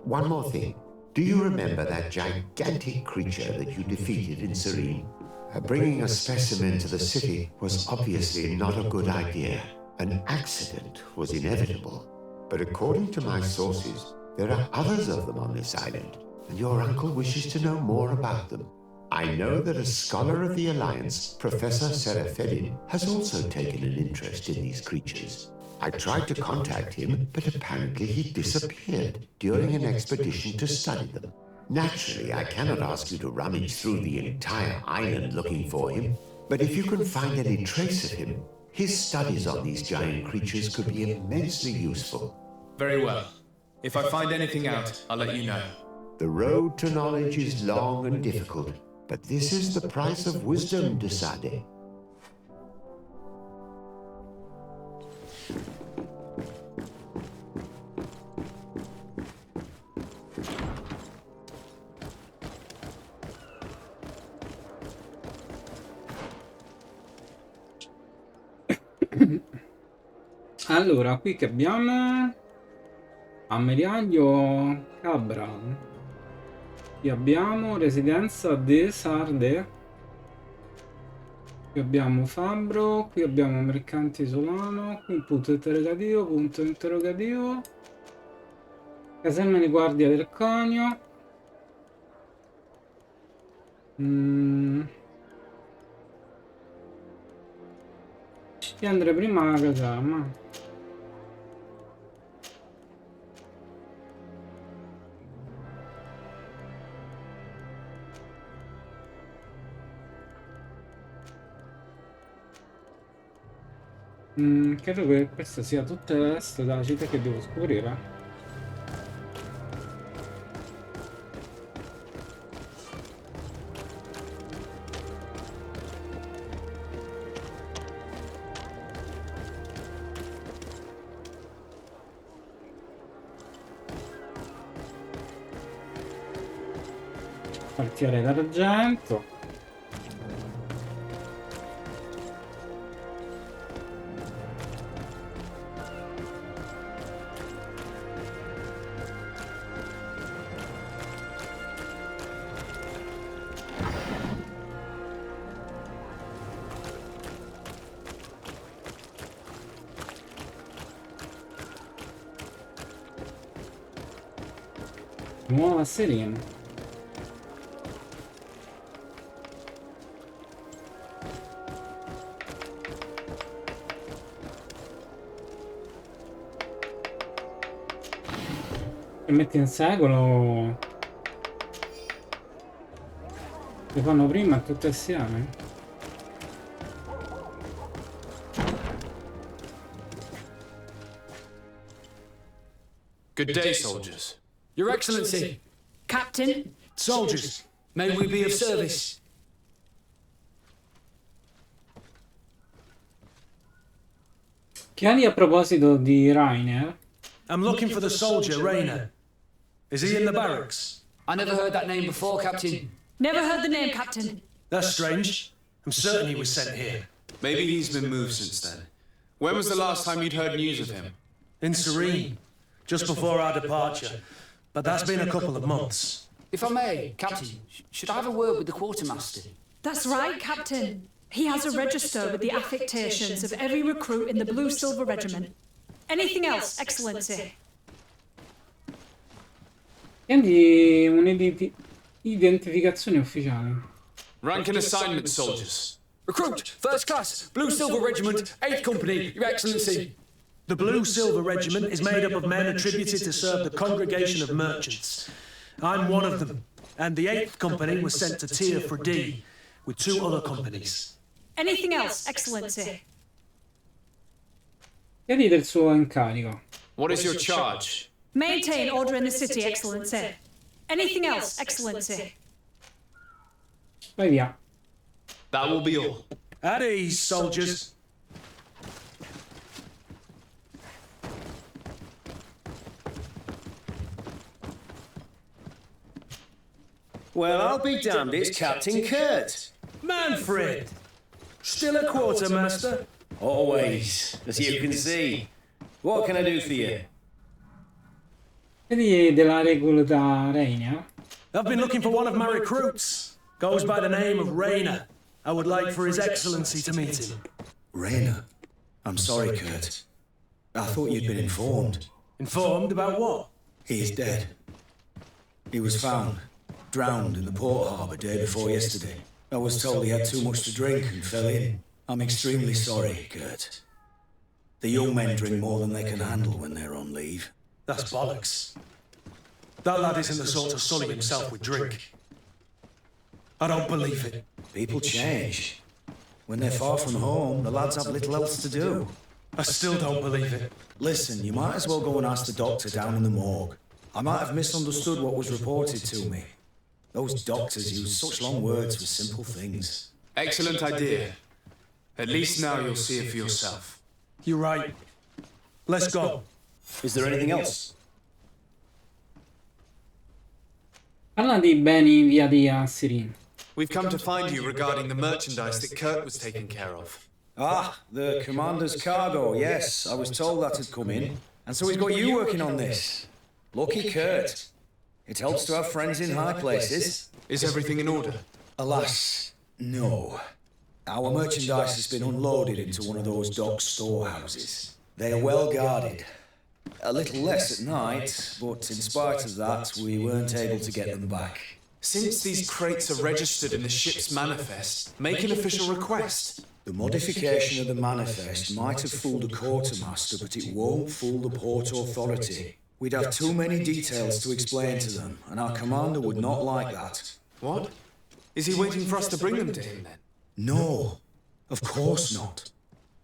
Speaker 14: One more thing. Do you remember that gigantic creature that you defeated in Serene? Bringing a specimen to the city was obviously not a good idea. An accident was inevitable. But according to my sources, there are others of them on this island, and your uncle wishes to know more about them. I know that a scholar of the Alliance, Professor Serafedin, has also taken an interest in these creatures. I tried to contact him, but apparently he disappeared during an expedition to study them. Naturally, I cannot ask you to rummage through the entire island looking for him, but if you can find any trace of him, his studies on these giant creatures could be immensely useful.
Speaker 4: Very well. If I find anything out, I'll let you know.
Speaker 14: The road to knowledge is long and difficult, but this is the price of wisdom, Desade.
Speaker 1: Allora, qui che abbiamo ammiraglio Cabra. Qui abbiamo residenza de Sarde. Qui abbiamo fabbro. Qui abbiamo mercante isolano. Qui punto interrogativo. Caserme di guardia del conio. Io andrei prima alla caserma. Credo che questa sia tutta l'est della città che devo scoprire. Quartiere d'argento. Nuova Serena. E metti in secolo. Le fanno prima tutte assieme.
Speaker 4: Good day, soldiers.
Speaker 7: Your Excellency.
Speaker 12: Captain.
Speaker 7: Soldiers, may we be of service?
Speaker 1: Che hai a proposito di Rainer?
Speaker 13: I'm looking for the soldier, Rainer. Is he in the barracks?
Speaker 7: I never heard that name before, Captain.
Speaker 12: Never heard the name, Captain.
Speaker 13: That's strange. I'm certain he was sent here.
Speaker 6: Maybe he's been moved since then. When was the last time you'd heard news of him?
Speaker 13: In Serene, just before our departure. But that's been a couple of months.
Speaker 7: If I may, Captain, should I have a word with the quartermaster?
Speaker 15: That's right, Captain. He has a register with the affectations of every recruit in the Blue Silver Regiment. Anything else, Excellency?
Speaker 1: Quindi un'identificazione ufficiale.
Speaker 6: Rank and assignment, soldiers.
Speaker 9: Recruit, first class, Blue Silver Regiment, 8th Company, Your Excellency.
Speaker 13: The Blue Silver Regiment is made up of men attributed to serve the Congregation of Merchants. I'm one of them, and the 8th Company was sent to Tier for D, with 2 other companies.
Speaker 15: Anything else, Excellency?
Speaker 1: Chiarite il suo incarico.
Speaker 6: What is your charge?
Speaker 15: Maintain order in the city, Excellency. Anything else, Excellency?
Speaker 1: Vai via.
Speaker 6: That will be all.
Speaker 13: At ease, soldiers.
Speaker 16: Well, I'll be damned, it's Captain Kurt.
Speaker 13: Manfred! Still a quartermaster?
Speaker 16: Always, as you can see. What can I do for you?
Speaker 1: Vedi della recluta Reina?
Speaker 13: I've been looking for one of my recruits. Goes by the name of Rayner. I would like for His Excellency to meet him.
Speaker 17: Rayner? I'm sorry, Kurt. I thought you'd been informed.
Speaker 13: Informed about what?
Speaker 17: He is dead. He was found, drowned in the port harbour day before yesterday. I was told he had too much to drink and fell in. I'm extremely sorry, Kurt. The young men drink more than they can handle when they're on leave.
Speaker 13: That's bollocks. That lad isn't the sort to sully himself with drink. I don't believe it.
Speaker 17: People change. When they're far from home, the lads have little else to do.
Speaker 13: I still don't believe it.
Speaker 17: Listen, you might as well go and ask the doctor down in the morgue. I might have misunderstood what was reported to me. Those doctors use such long words for simple things.
Speaker 6: Excellent idea. At least now you'll see it for yourself.
Speaker 13: You're right. Let's go.
Speaker 16: Is there anything else?
Speaker 1: Parla di beni inviati a Sirin.
Speaker 6: We've come to find you regarding the merchandise that Kurt was taking care of.
Speaker 17: Ah, the commander's cargo, yes. I was told that had come in. And so he's got you working on this. Lucky Kurt. It helps to have friends in high places.
Speaker 6: Is everything in order?
Speaker 17: Alas, no. Our merchandise has been unloaded into one of those dock storehouses. They are well guarded. A little less at night, but in spite of that, we weren't able to get them back.
Speaker 6: Since these crates are registered in the ship's manifest, make an official request.
Speaker 17: The modification of the manifest might have fooled the quartermaster, but it won't fool the port authority. We'd have too many details to explain to them, and our commander would not like that.
Speaker 6: What? Is he waiting for us to bring them to him then?
Speaker 17: No, of course not.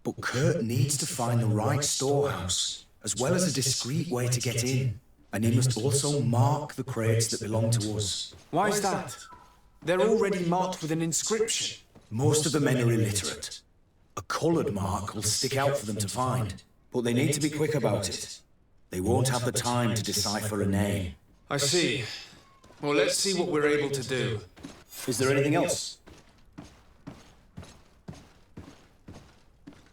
Speaker 17: But Kurt needs to find the right storehouse, as well as a discreet way to get in. And he must also mark the crates that belong to us.
Speaker 6: Why is that? They're already marked with an inscription.
Speaker 17: Most of the men are illiterate. A coloured mark will stick out for them to find, but they need to be quick about it. They won't have the time to decipher a name.
Speaker 6: I see. Well, let's see what we're able to do.
Speaker 16: Is there anything else?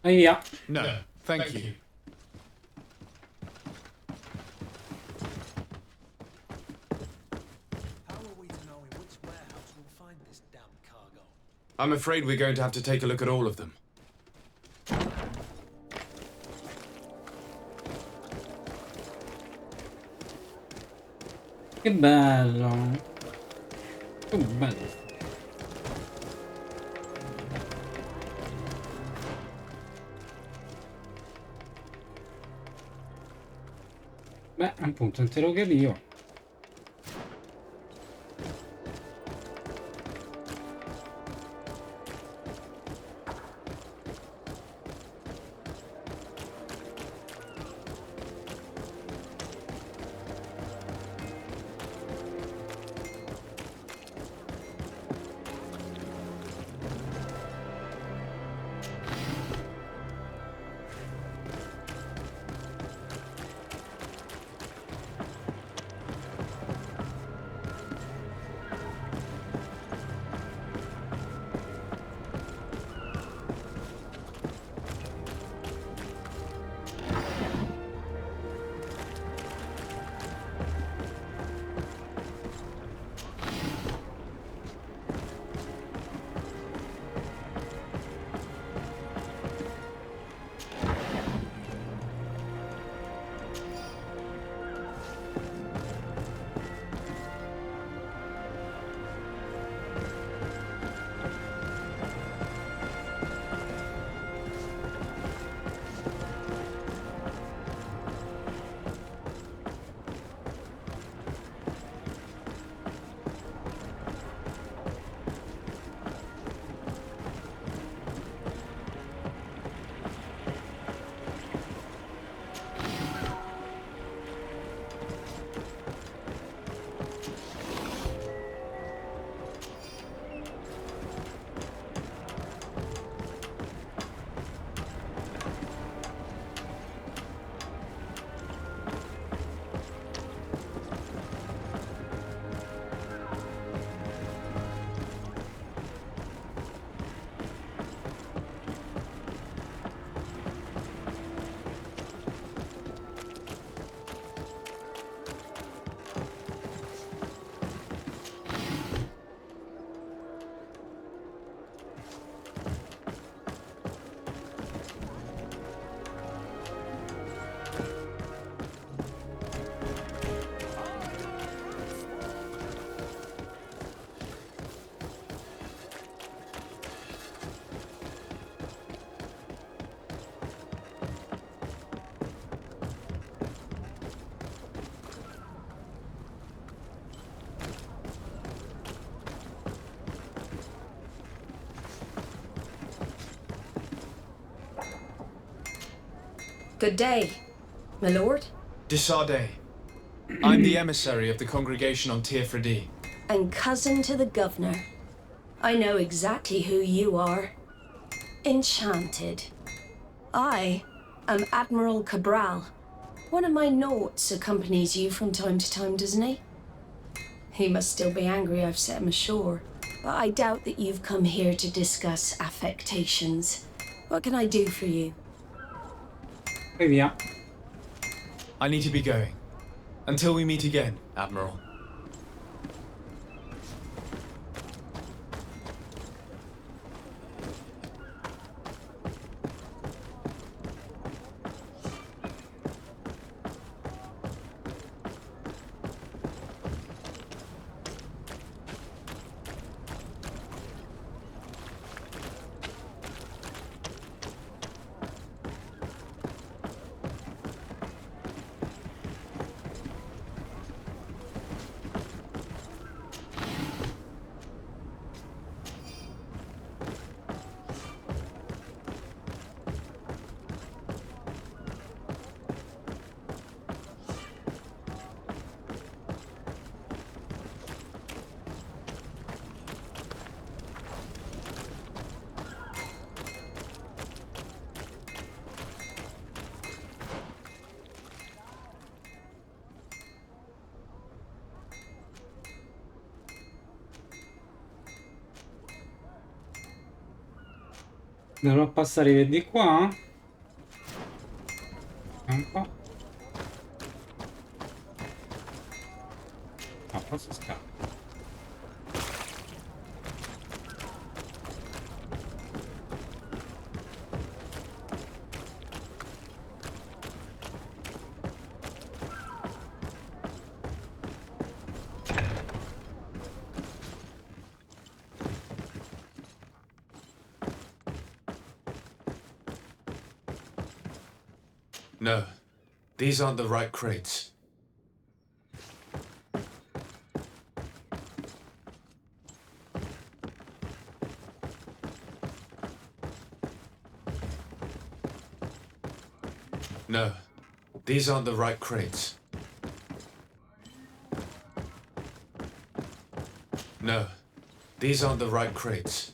Speaker 1: Yeah.
Speaker 6: No, thank you. I'm afraid we're going to have to take a look at all of them.
Speaker 1: Che bello. Che bello. Beh, appunto, interrogativo.
Speaker 12: Good day, my lord.
Speaker 4: Desardet. I'm the emissary of the congregation on Tir-Fredi.
Speaker 18: And cousin to the governor. I know exactly who you are. Enchanted. I am Admiral Cabral. One of my naughts accompanies you from time to time, doesn't he? He must still be angry I've set him ashore. But I doubt that you've come here to discuss affectations. What can I do for you?
Speaker 1: E via.
Speaker 4: I need to be going. Until we meet again, Admiral.
Speaker 1: Dovrò passare per di qua. Un po'. No, posso scappare.
Speaker 4: No, these aren't the right crates. No, these aren't the right crates. No, these aren't the right crates.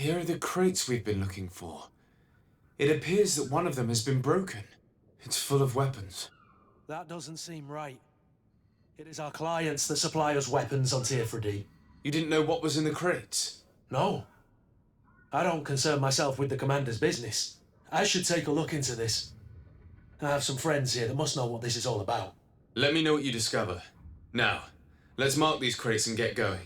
Speaker 4: Here are the crates we've been looking for. It appears that one of them has been broken. It's full of weapons.
Speaker 13: That doesn't seem right. It is our clients that supply us weapons on Tir-Fredi.
Speaker 4: You didn't know what was in the crates?
Speaker 13: No. I don't concern myself with the commander's business. I should take a look into this. I have some friends here that must know what this is all about.
Speaker 4: Let me know what you discover. Now, let's mark these crates and get going.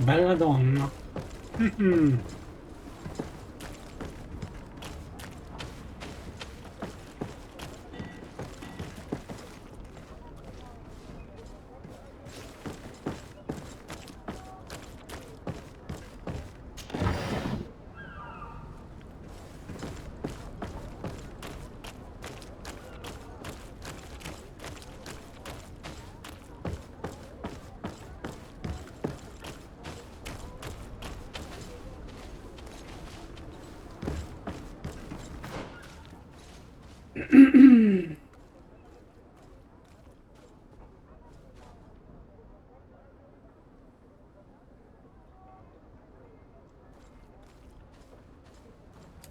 Speaker 1: Bella donna.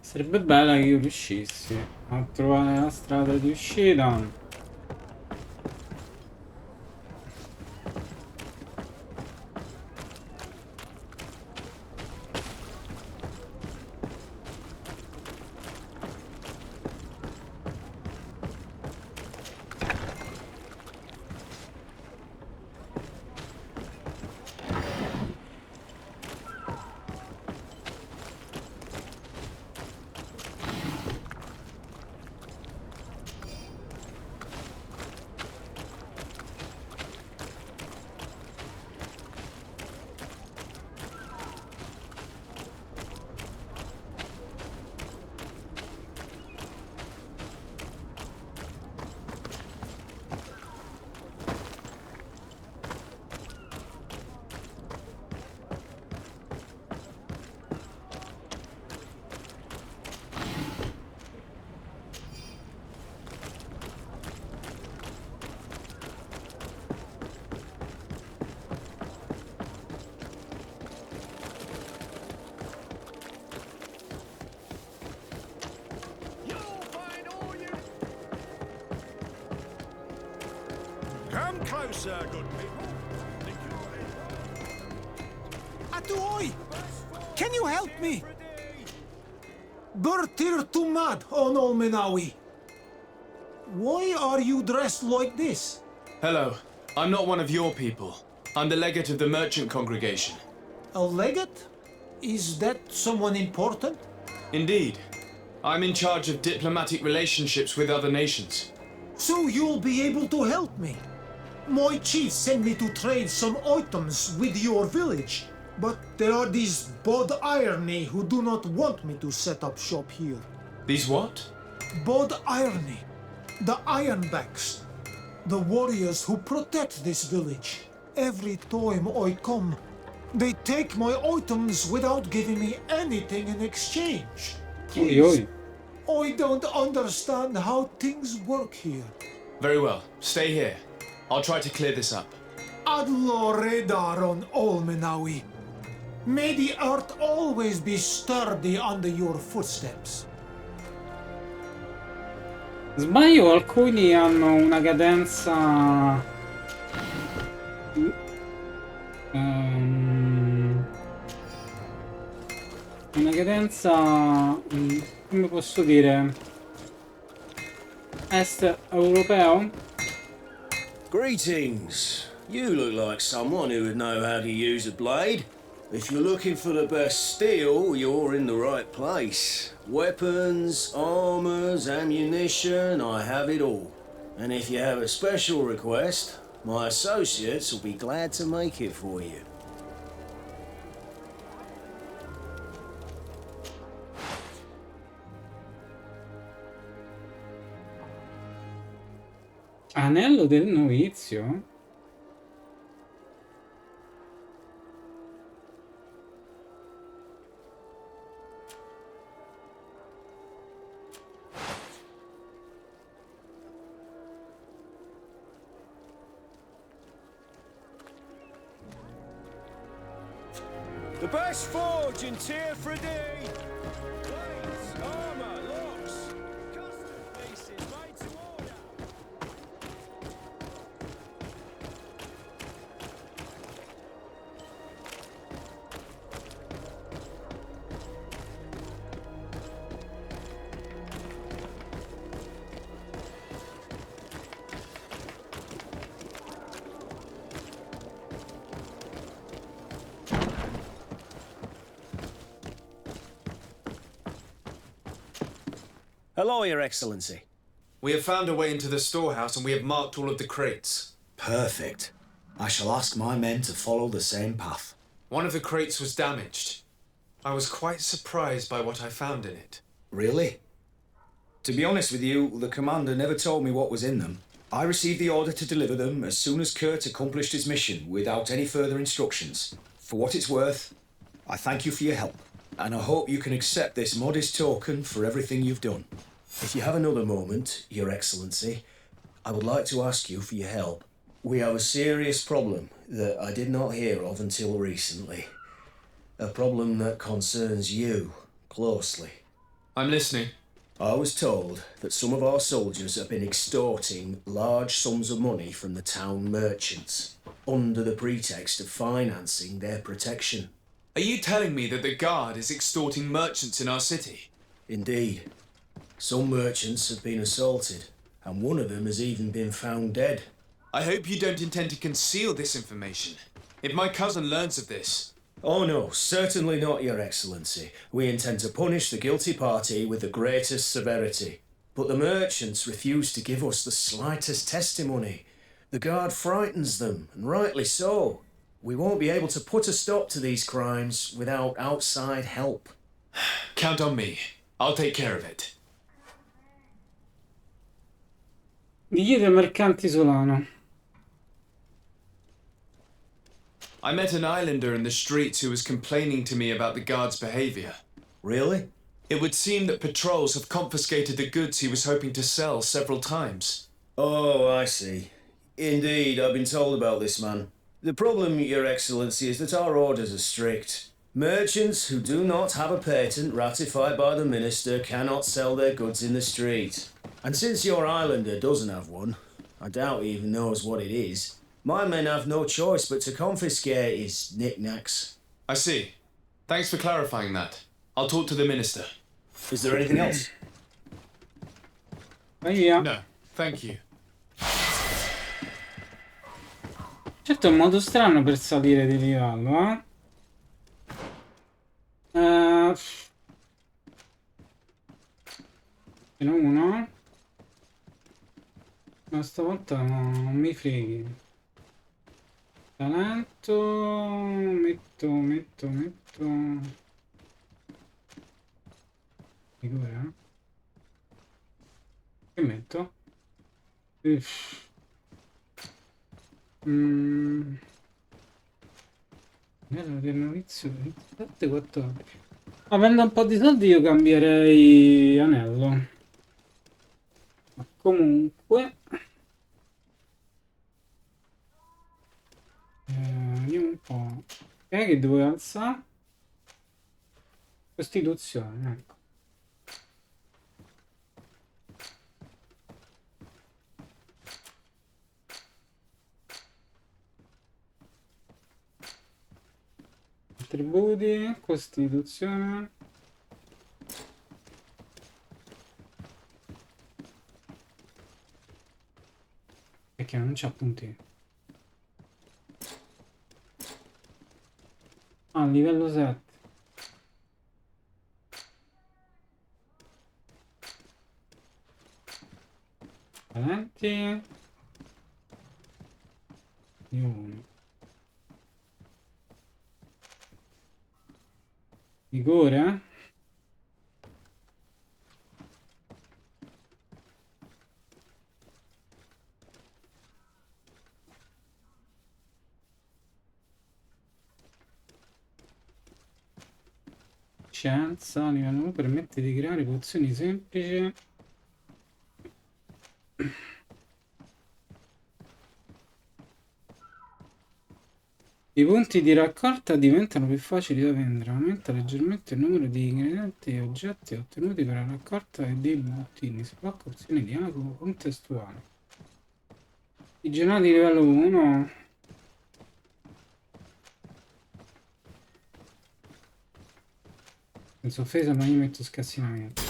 Speaker 1: Sarebbe bella che io riuscissi a trovare la strada di uscita.
Speaker 3: Come closer, good people. Atuoi! Can you help me? Bertir Tumad on Olmenawi. Why are you dressed like this?
Speaker 4: Hello. I'm not one of your people. I'm the legate of the merchant congregation.
Speaker 3: A legate? Is that someone important?
Speaker 4: Indeed. I'm in charge of diplomatic relationships with other nations.
Speaker 3: So you'll be able to help me. My chief sent me to trade some items with your village, but there are these Bod Irony who do not want me to set up shop here.
Speaker 4: These what?
Speaker 3: Bod Irony. The Ironbacks. The warriors who protect this village. Every time I come, they take my items without giving me anything in exchange. Please, I don't understand how things work here.
Speaker 4: Very well. Stay here. I'll try to clear this up.
Speaker 3: Adlo Redar on Olmenawi. May the earth always be sturdy under your footsteps.
Speaker 1: Sbaglio, alcuni hanno una cadenza come posso dire, est europeo.
Speaker 16: Greetings. You look like someone who would know how to use a blade. If you're looking for the best steel, you're in the right place. Weapons, armors, ammunition, I have it all. And if you have a special request, my associates will be glad to make it for you.
Speaker 1: Anello del novizio?
Speaker 16: The best forge in Tier 3D. Blades, armor, locks, custom pieces made to order. Hello, Your Excellency.
Speaker 4: We have found a way into the storehouse and we have marked all of the crates.
Speaker 17: Perfect. I shall ask my men to follow the same path.
Speaker 4: One of the crates was damaged. I was quite surprised by what I found in it.
Speaker 17: Really? To be honest with you, the commander never told me what was in them. I received the order to deliver them as soon as Kurt accomplished his mission without any further instructions. For what it's worth, I thank you for your help, and I hope you can accept this modest token for everything you've done.
Speaker 16: If you have another moment, Your Excellency, I would like to ask you for your help. We have a serious problem that I did not hear of until recently. A problem that concerns you closely.
Speaker 4: I'm listening.
Speaker 16: I was told that some of our soldiers have been extorting large sums of money from the town merchants under the pretext of financing their protection.
Speaker 4: Are you telling me that the guard is extorting merchants in our city?
Speaker 16: Indeed. Some merchants have been assaulted, and one of them has even been found dead.
Speaker 4: I hope you don't intend to conceal this information. If my cousin learns of this...
Speaker 16: Oh no, certainly not, Your Excellency. We intend to punish the guilty party with the greatest severity. But the merchants refuse to give us the slightest testimony. The guard frightens them, and rightly so. We won't be able to put a stop to these crimes without outside help.
Speaker 4: Count on me. I'll take care of it.
Speaker 1: Diviete mercanti Solano.
Speaker 4: I met an islander in the streets who was complaining to me about the guard's behavior.
Speaker 16: Really?
Speaker 4: It would seem that patrols have confiscated the goods he was hoping to sell several times.
Speaker 16: Oh, I see. Indeed, I've been told about this man. The problem, Your Excellency, is that our orders are strict. Merchants who do not have a patent ratified by the minister cannot sell their goods in the street. And since your islander doesn't have one, I doubt he even knows what it is, my men have no choice but to confiscate his knickknacks.
Speaker 4: I see. Thanks for clarifying that. I'll talk to the minister.
Speaker 16: Is there anything else?
Speaker 1: Via.
Speaker 4: No, thank you.
Speaker 1: Certo è un modo strano per salire di livello, Ce n'è uno. Ma stavolta non mi freghi. Talento. Metto. Figura. Che metto? Del novizio 27-14. Avendo un po' di soldi io cambierei anello. Ma comunque vediamo un po'. Che devo alzare? Costituzione, ecco. Attributi, Costituzione. Perché non c'ha punti. Ah, livello 7. Talenti. Vigore. Scienza, livello 1 permette di creare pozioni semplici. I punti di raccolta diventano più facili da vendere, aumenta leggermente il numero di ingredienti e oggetti ottenuti per la raccolta dei bottini, sblocca opzioni di dialogo contestuali. I giornali di livello 1. Senza offesa ma io metto scassinamento.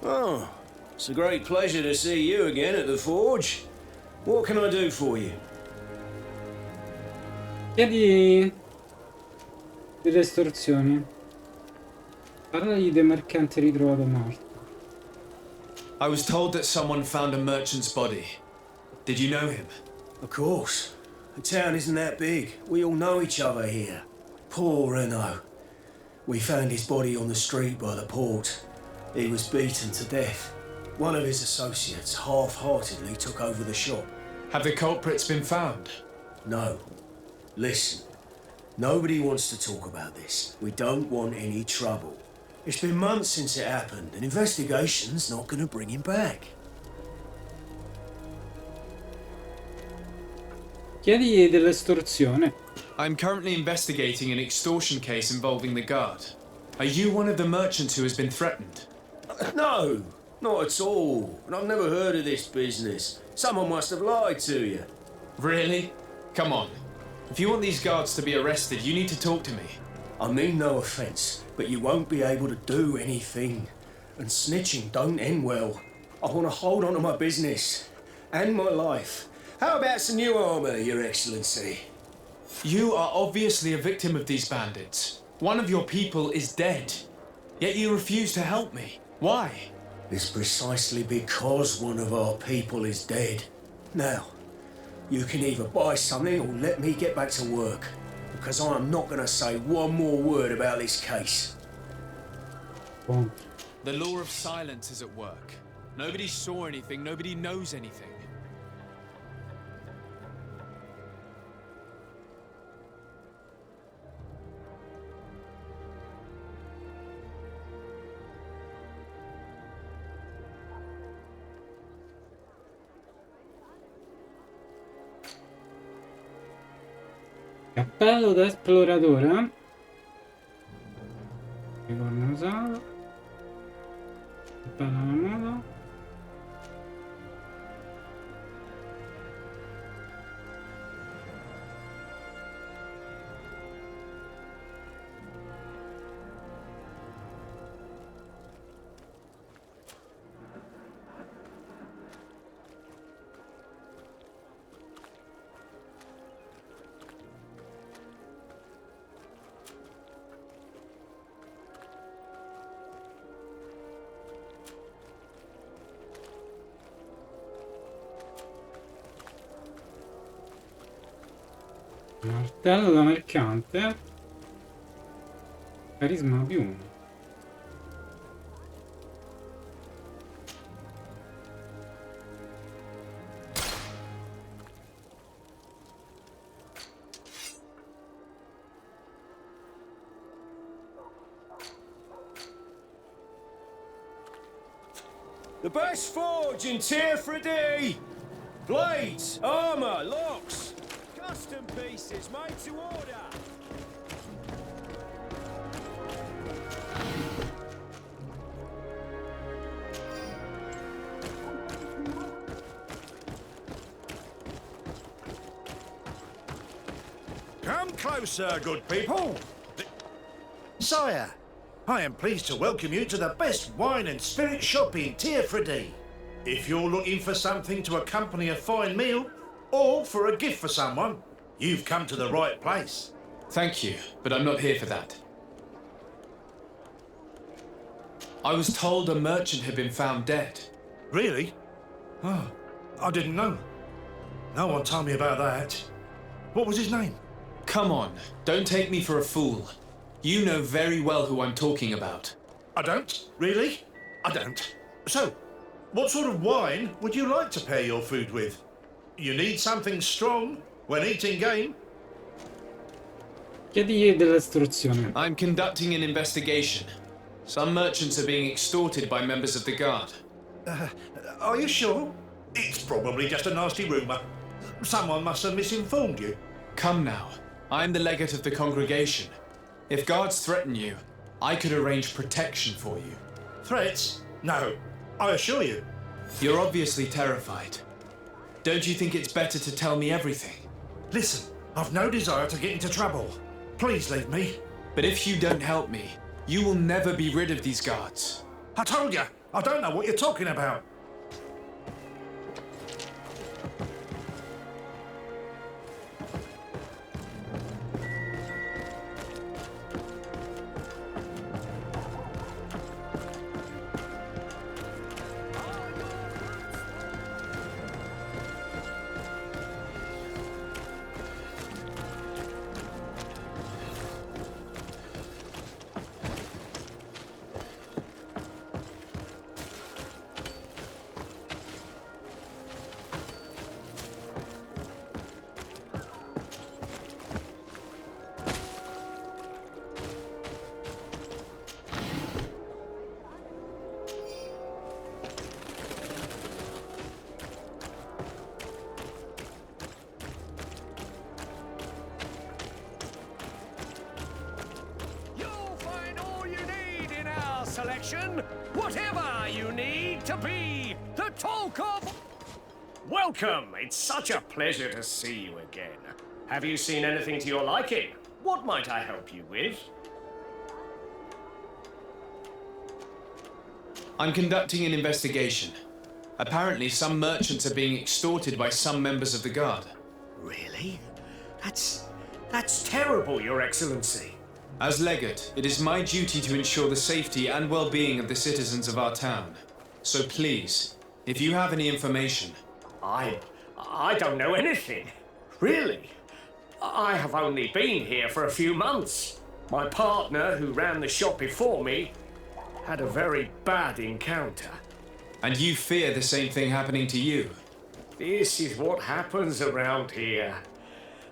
Speaker 16: Oh, it's a great pleasure to see you again at the forge. What can I do for you?
Speaker 1: Chiedi delle estorsioni. Parlagli del mercante ritrovato morto.
Speaker 4: I was told that someone found a merchant's body. Did you know him?
Speaker 16: Of course. The town isn't that big. We all know each other here. Poor Renault. We found his body on the street by the port. He was beaten to death. One of his associates half-heartedly took over the shop.
Speaker 4: Have the culprits been found?
Speaker 16: No. Listen. Nobody wants to talk about this. We don't want any trouble. It's been months since it happened. An investigation's not going to bring him back.
Speaker 1: Chiedi dell'estorsione.
Speaker 4: I'm currently investigating an extortion case involving the guard. Are you one of the merchants who has been threatened?
Speaker 16: No, not at all. And I've never heard of this business. Someone must have lied to you.
Speaker 4: Really? Come on. If you want these guards to be arrested, you need to talk to me.
Speaker 16: I mean no offence, but you won't be able to do anything. And snitching don't end well. I want to hold on to my business. And my life. How about some new armour, Your Excellency?
Speaker 4: You are obviously a victim of these bandits. One of your people is dead. Yet you refuse to help me. Why?
Speaker 16: It's precisely because one of our people is dead. Now, you can either buy something or let me get back to work. Because I'm not going to say one more word about this case.
Speaker 4: The law of silence is at work. Nobody saw anything, nobody knows anything.
Speaker 1: Cappello da esploratore. Ricordo usato. Cappello alla moda. Martello da mercante. Carisma +1.
Speaker 16: The best forge in '3. Blades, armour, locks. Custom pieces made to order.
Speaker 19: Come closer, good people. Sire, I am pleased to welcome you to the best wine and spirit shop in '3. If you're looking for something to accompany a fine meal, or for a gift for someone, you've come to the right place.
Speaker 4: Thank you, but I'm not here for that. I was told a merchant had been found dead.
Speaker 19: Really? Oh, I didn't know. No one told me about that. What was his name?
Speaker 4: Come on, don't take me for a fool. You know very well who I'm talking about.
Speaker 19: I don't? Really? I don't. So, what sort of wine would you like to pair your food with? You need something strong when eating game?
Speaker 1: Chiedi dell'estorsione.
Speaker 4: I'm conducting an investigation. Some merchants are being extorted by members of the guard.
Speaker 19: Are you sure? It's probably just a nasty rumour. Someone must have misinformed you.
Speaker 4: Come now. I'm the legate of the congregation. If guards threaten you, I could arrange protection for you.
Speaker 19: Threats? No, I assure you.
Speaker 4: You're obviously terrified. Don't you think it's better to tell me everything?
Speaker 19: Listen, I've no desire to get into trouble. Please leave me.
Speaker 4: But if you don't help me, you will never be rid of these guards.
Speaker 19: I told you, I don't know what you're talking about.
Speaker 11: Selection, whatever you need to be the talk of. Welcome! It's such a pleasure to see you again. Have you seen anything to your liking? What might I help you with?
Speaker 4: I'm conducting an investigation. Apparently, some merchants are being extorted by some members of the guard.
Speaker 11: Really? That's terrible, Your Excellency.
Speaker 4: As legate, it is my duty to ensure the safety and well-being of the citizens of our town. So please, if you have any information...
Speaker 11: I don't know anything. Really. I have only been here for a few months. My partner, who ran the shop before me, had a very bad encounter.
Speaker 4: And you fear the same thing happening to you?
Speaker 11: This is what happens around here.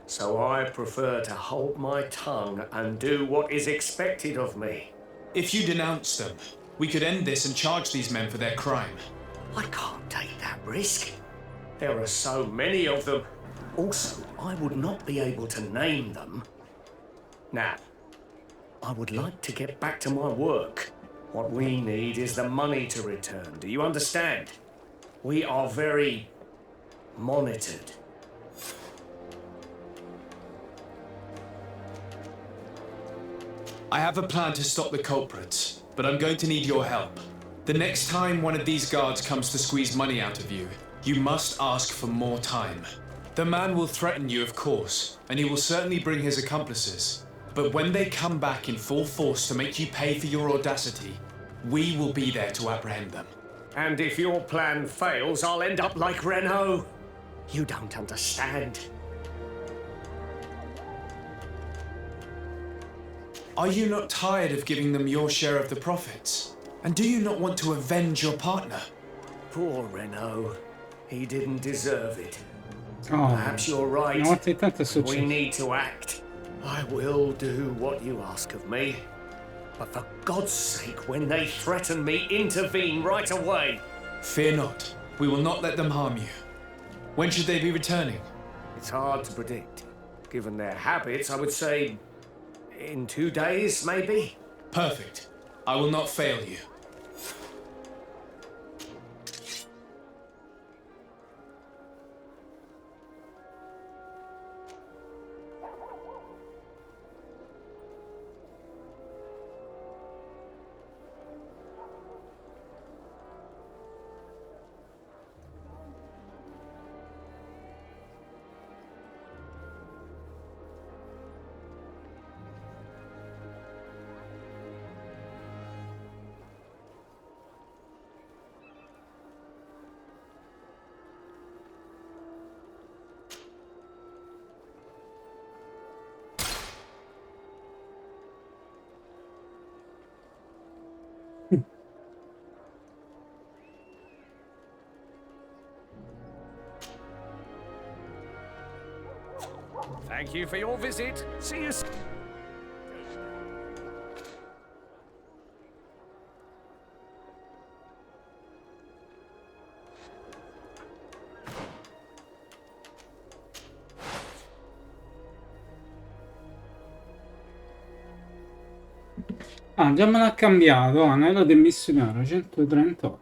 Speaker 11: So I prefer to hold my tongue and do what is expected of me.
Speaker 4: If you denounce them, we could end this and charge these men for their crime.
Speaker 11: I can't take that risk. There are so many of them. Also, I would not be able to name them. Now, I would like to get back to my work. What we need is the money to return. Do you understand? We are very monitored.
Speaker 4: I have a plan to stop the culprits, but I'm going to need your help. The next time one of these guards comes to squeeze money out of you, you must ask for more time. The man will threaten you, of course, and he will certainly bring his accomplices. But when they come back in full force to make you pay for your audacity, we will be there to apprehend them.
Speaker 11: And if your plan fails, I'll end up like Renault. You don't understand.
Speaker 4: Are you not tired of giving them your share of the profits? And do you not want to avenge your partner?
Speaker 11: Poor Renault. He didn't deserve it.
Speaker 1: Oh,
Speaker 11: Perhaps you're right.
Speaker 1: una volta di tanto è successo.
Speaker 11: We need to act. I will do what you ask of me. But for God's sake, when they threaten me, intervene right away.
Speaker 4: Fear not. We will not let them harm you. When should they be returning?
Speaker 11: It's hard to predict. Given their habits, I would say in 2 days, maybe?
Speaker 4: Perfect. I will not fail you.
Speaker 11: Thank you for your visit. See you soon.
Speaker 1: Ah, già me l'ha cambiato. Anello del missionario 138.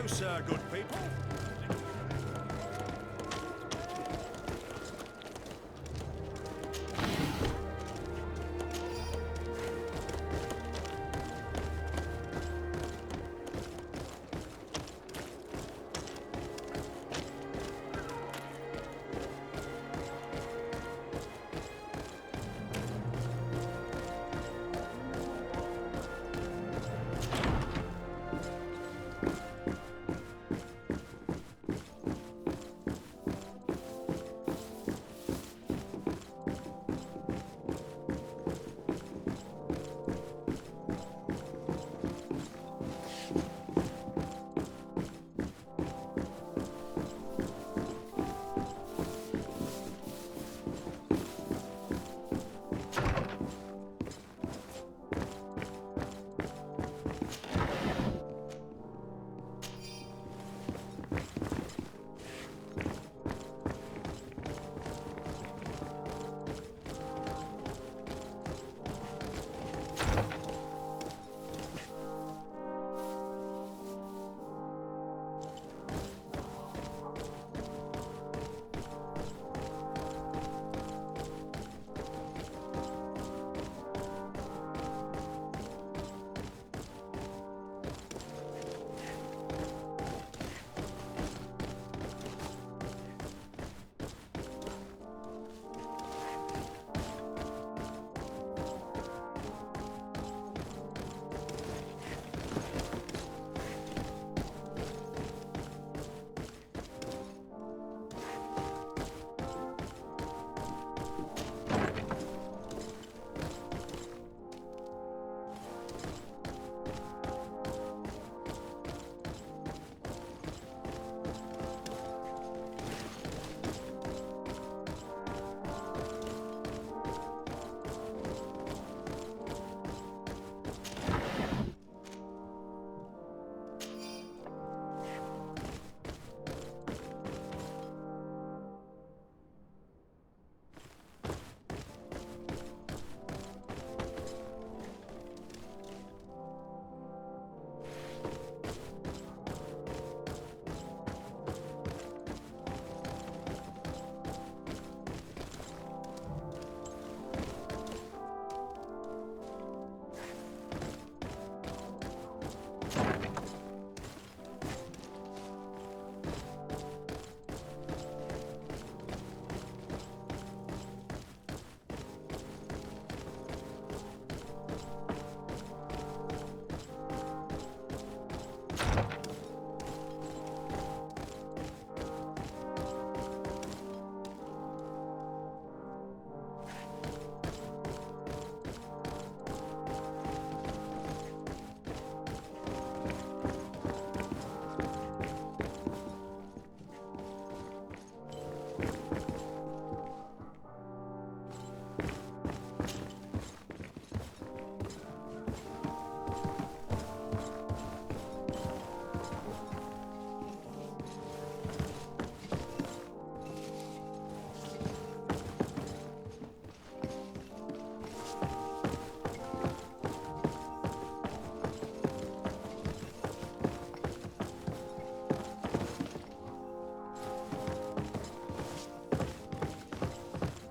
Speaker 19: No, sir, good people.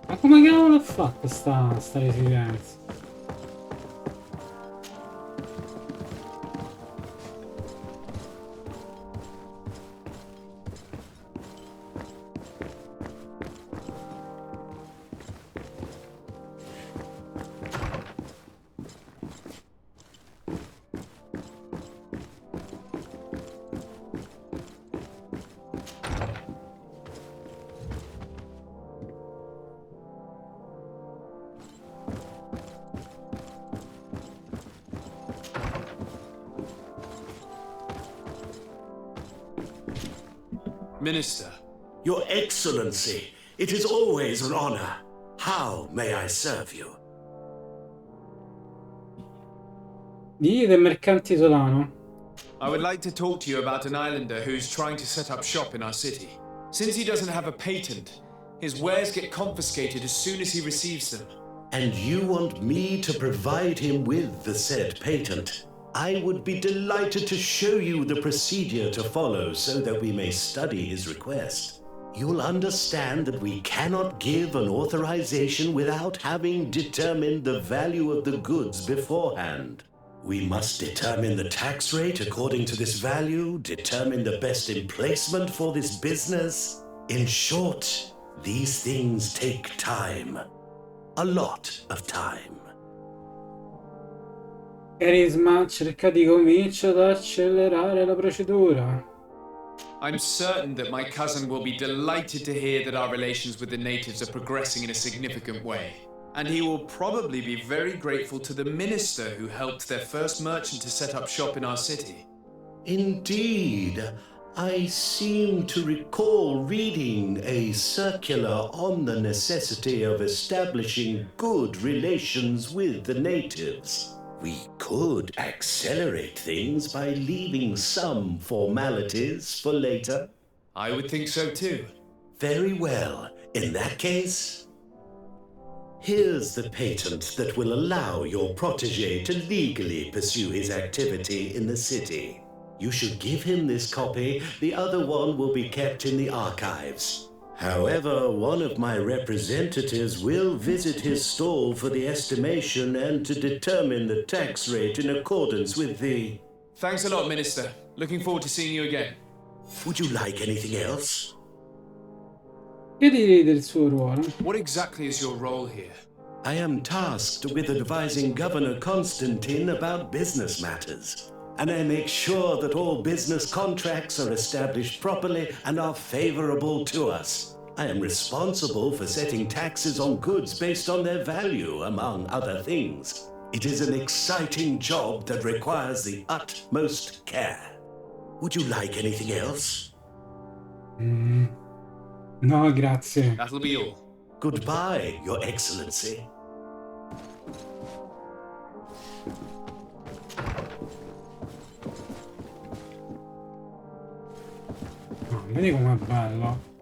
Speaker 1: Ma come cavolo è fatta sta residenza?
Speaker 4: Minister.
Speaker 20: Your Excellency, it is always an honor. How may I serve you?
Speaker 1: Di del mercante isolano.
Speaker 4: I would like to talk to you about an islander who's trying to set up shop in our city. Since he doesn't have a patent, his wares get confiscated as soon as he receives them.
Speaker 20: And you want me to provide him with the said patent? I would be delighted to show you the procedure to follow so that we may study his request. You'll understand that we cannot give an authorization without having determined the value of the goods beforehand. We must determine the tax rate according to this value, determine the best emplacement for this business. In short, these things take time. A lot of time.
Speaker 1: Carisma cerca di convincere ad accelerare la procedura.
Speaker 4: I'm certain that my cousin will be delighted to hear that our relations with the natives are progressing in a significant way. And he will probably be very grateful to the minister who helped their first merchant to set up shop in our city.
Speaker 20: Indeed. I seem to recall reading a circular on the necessity of establishing good relations with the natives. We could accelerate things by leaving some formalities for later.
Speaker 4: I would think so too.
Speaker 20: Very well. In that case, here's the patent that will allow your protégé to legally pursue his activity in the city. You should give him this copy. The other one will be kept in the archives. However, one of my representatives will visit his stall for the estimation and to determine the tax rate in accordance with the...
Speaker 4: Thanks a lot, Minister. Looking forward to seeing you again.
Speaker 20: Would you like anything else?
Speaker 1: Che direi del suo ruolo?
Speaker 4: What exactly is your role here?
Speaker 20: I am tasked with advising Governor Constantine about business matters. And I make sure that all business contracts are established properly and are favorable to us. I am responsible for setting taxes on goods based on their value, among other things. It is an exciting job that requires the utmost care. Would you like anything else?
Speaker 1: No, grazie.
Speaker 4: That'll be all.
Speaker 20: Goodbye, Your Excellency.
Speaker 1: Vedi com'è bello.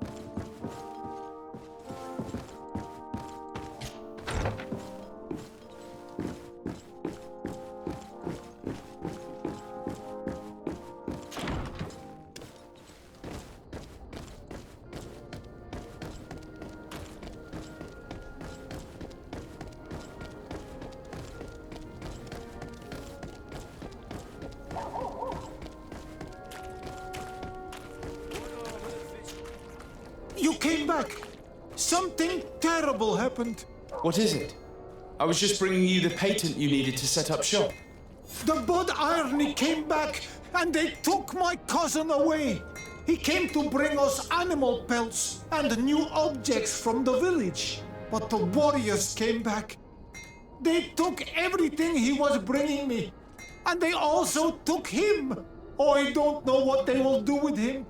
Speaker 3: You came back! Something terrible happened!
Speaker 4: What is it? I was just bringing you the patent you needed to set up shop.
Speaker 3: The Bod Irony came back and they took my cousin away. He came to bring us animal pelts and new objects from the village. But the warriors came back. They took everything he was bringing me. And they also took him. Oh, I don't know what they will do with him.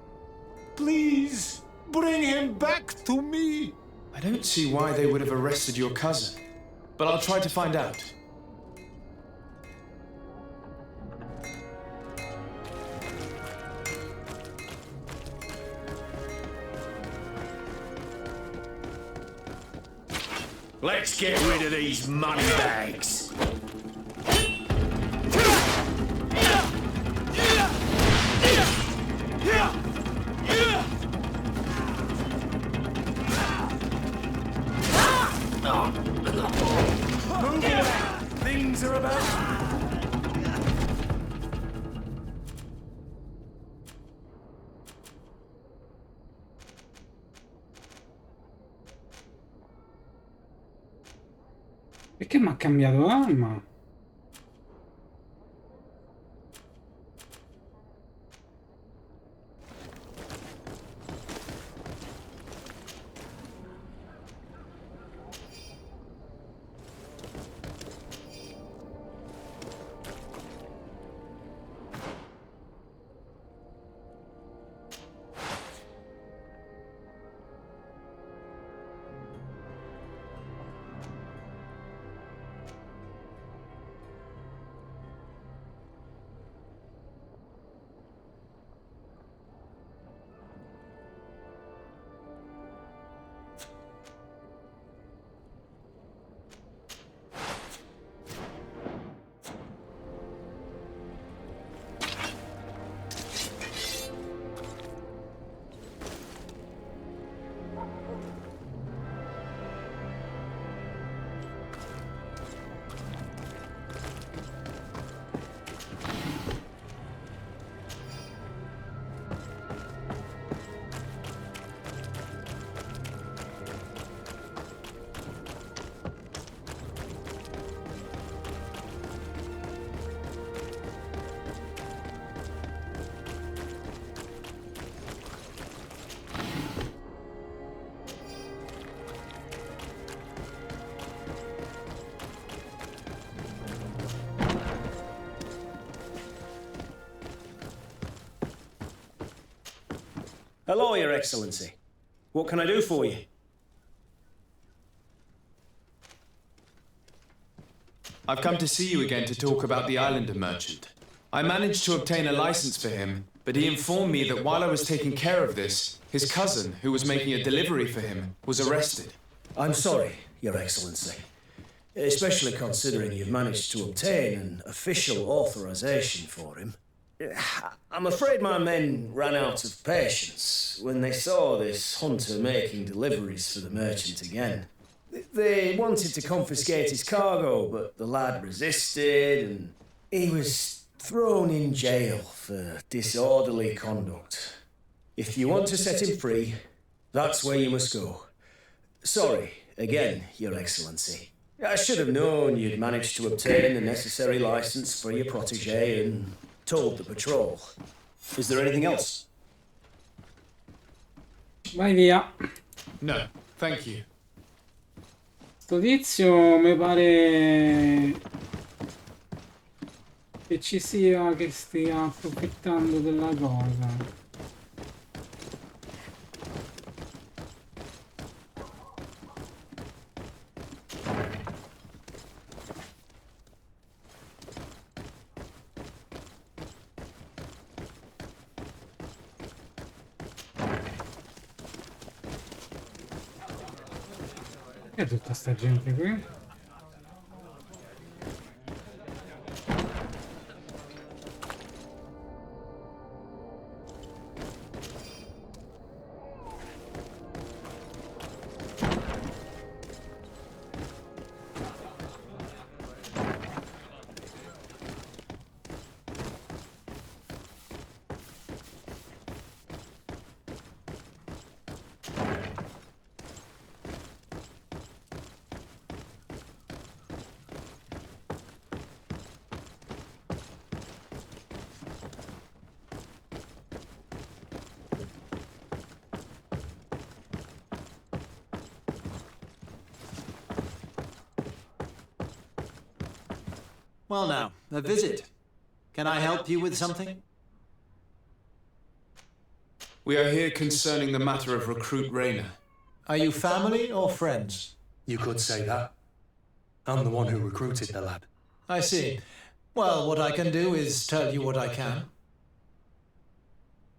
Speaker 3: Please, bring him back to me.
Speaker 4: I don't see why they would have arrested your cousin, but I'll try to find out.
Speaker 2: Let's get rid of these money bags.
Speaker 3: Things are about...
Speaker 1: Perché mi ha cambiato arma?
Speaker 11: Hello, Your Excellency. What can I do for you?
Speaker 4: I've come to see you again to talk about the islander merchant. I managed to obtain a license for him, but he informed me that while I was taking care of this, his cousin, who was making a delivery for him, was arrested.
Speaker 11: I'm sorry, Your Excellency. Especially considering you've managed to obtain an official authorization for him. I'm afraid my men ran out of patience when they saw this hunter making deliveries for the merchant again. They wanted to confiscate his cargo, but the lad resisted and he was thrown in jail for disorderly conduct. If you want to set him free, that's where you must go. Sorry, again, Your Excellency. I should have known you'd managed to obtain the necessary license for your protégé and told the patrol. Is there anything else?
Speaker 1: Vai via.
Speaker 4: No, thank you.
Speaker 1: Sto tizio mi pare che ci sia, che stia approfittando della cosa. Che è tutta sta gente qui?
Speaker 3: Well now, a visit. Can I help you with something?
Speaker 4: We are here concerning the matter of recruit Rayner.
Speaker 3: Are you family or friends?
Speaker 13: You could say that. I'm the one who recruited the lad.
Speaker 3: I see. Well, what I can do is tell you what I can.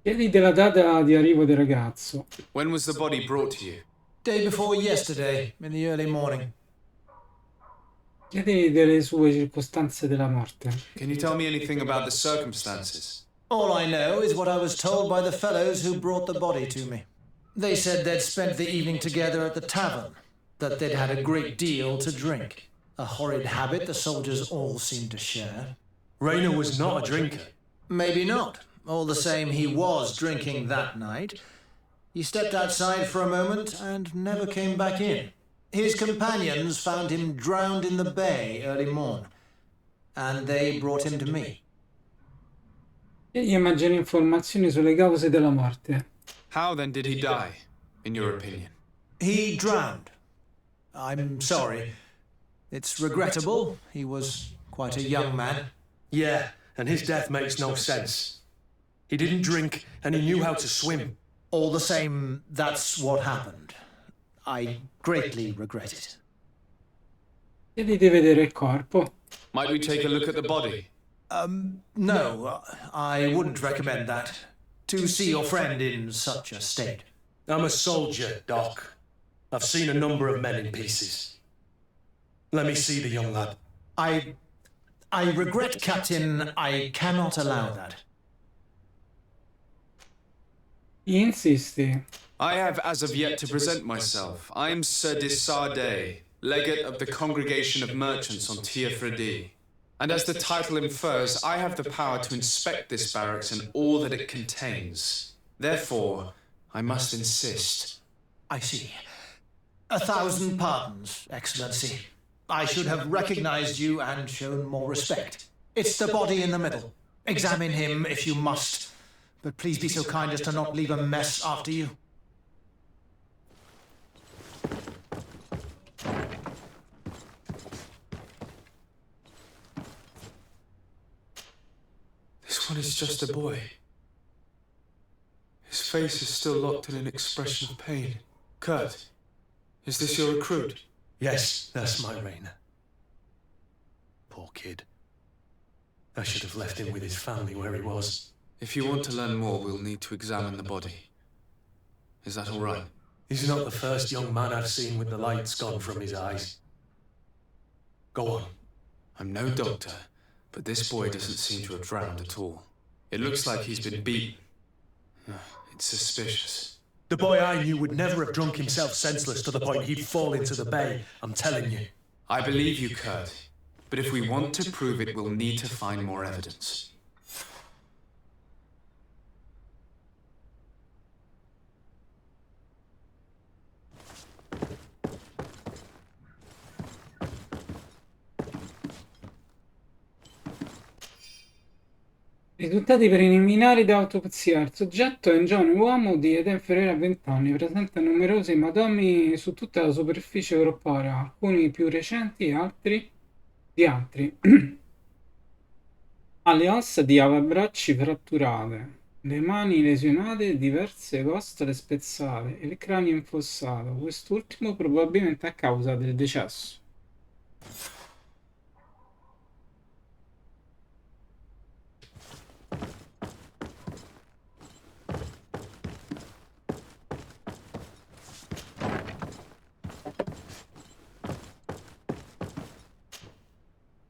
Speaker 1: Chiediti la data di arrivo del ragazzo.
Speaker 4: When was the body brought to you?
Speaker 3: Day before yesterday, in the early morning.
Speaker 1: Chiediti delle sue circostanze della morte.
Speaker 4: Can you tell me anything about the circumstances?
Speaker 3: All I know is what I was told by the fellows who brought the body to me. They said they'd spent the evening together at the tavern, that they'd had a great deal to drink. A horrid habit the soldiers all seemed to share.
Speaker 13: Rayner was not a drinker.
Speaker 3: Maybe not. All the same, he was drinking that night. He stepped outside for a moment and never came back in. His companions found him drowned in the bay early morn, and they brought him to me.
Speaker 1: Chiedi maggiori informazioni sulle cause della morte.
Speaker 4: How then did he die, in your opinion?
Speaker 3: He drowned. I'm sorry. It's regrettable. He was quite a young man.
Speaker 13: Yeah, and his death makes no sense. He didn't drink, and he knew how to swim.
Speaker 3: All the same, that's what happened. I greatly regret it.
Speaker 1: Chiedi di vedere il corpo.
Speaker 4: Might we take a look at the body?
Speaker 3: No, I wouldn't recommend that. To see your friend in such a state.
Speaker 13: I'm a soldier, Doc. I've seen a number of men in pieces. Let me see the young lad.
Speaker 3: I regret, Captain. I cannot allow that.
Speaker 1: Insisti.
Speaker 4: I have as of yet to present myself. I am Sir Desardet, legate of the Congregation of Merchants on Tir-Fredi. And as the title infers, I have the power to inspect this barracks and all that it contains. Therefore, I must insist.
Speaker 3: I see. 1,000 pardons, Excellency. I should have recognized you and shown more respect. It's the body in the middle. Examine him if you must, but please be so kind as to not leave a mess after you.
Speaker 4: This one is just a boy. His face is still locked in an expression of pain. Kurt, is this your recruit?
Speaker 13: Yes, that's my Rainer. Poor kid. I should have left him with his family where he was.
Speaker 4: If you want to learn more, we'll need to examine the body. Is that all right?
Speaker 13: He's not the first young man I've seen with the lights gone from his eyes. Go on.
Speaker 4: I'm no doctor, but this boy doesn't seem to have drowned at all. It looks like he's been beaten. It's suspicious.
Speaker 13: The boy I knew would never have drunk himself senseless to the point he'd fall into the bay, I'm telling you.
Speaker 4: I believe you, Kurt. But if we want to prove it, we'll need to find more evidence.
Speaker 1: Risultati preliminari da autopsia. Il soggetto è un giovane uomo di età inferiore a 20 anni. Presenta numerosi ematomi su tutta la superficie corporea, alcuni più recenti e altri di altri. Ha le ossa di avambracci fratturate, le mani lesionate, diverse costole spezzate e il cranio infossato, quest'ultimo probabilmente a causa del decesso.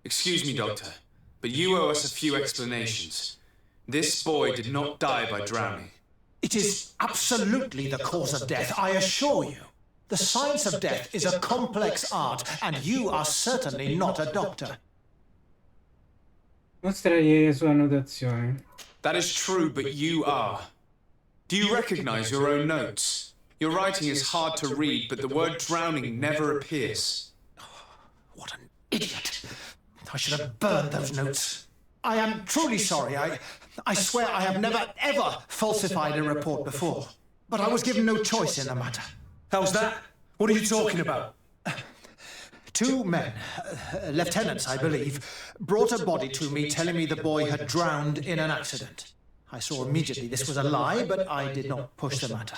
Speaker 4: Excuse me, Doctor, but you owe us a few explanations. This boy did not die by drowning.
Speaker 3: It is absolutely the cause of death, I assure you. The science of death is a complex art, and you are certainly not a doctor.
Speaker 1: Mostragli le sue annotazioni.
Speaker 4: That is true, but you are. Do you recognize your own notes? Your writing is hard to read, but the word drowning never appears.
Speaker 3: What an idiot. I should have burned those notes. I am truly sorry. I swear I have never, ever falsified a report before. But I was given no choice in the matter.
Speaker 13: How's that? What are you talking about?
Speaker 3: Two men, lieutenants, I believe, brought a body to me telling me the boy had drowned in an accident. I saw immediately this was a lie, but I did not push the matter.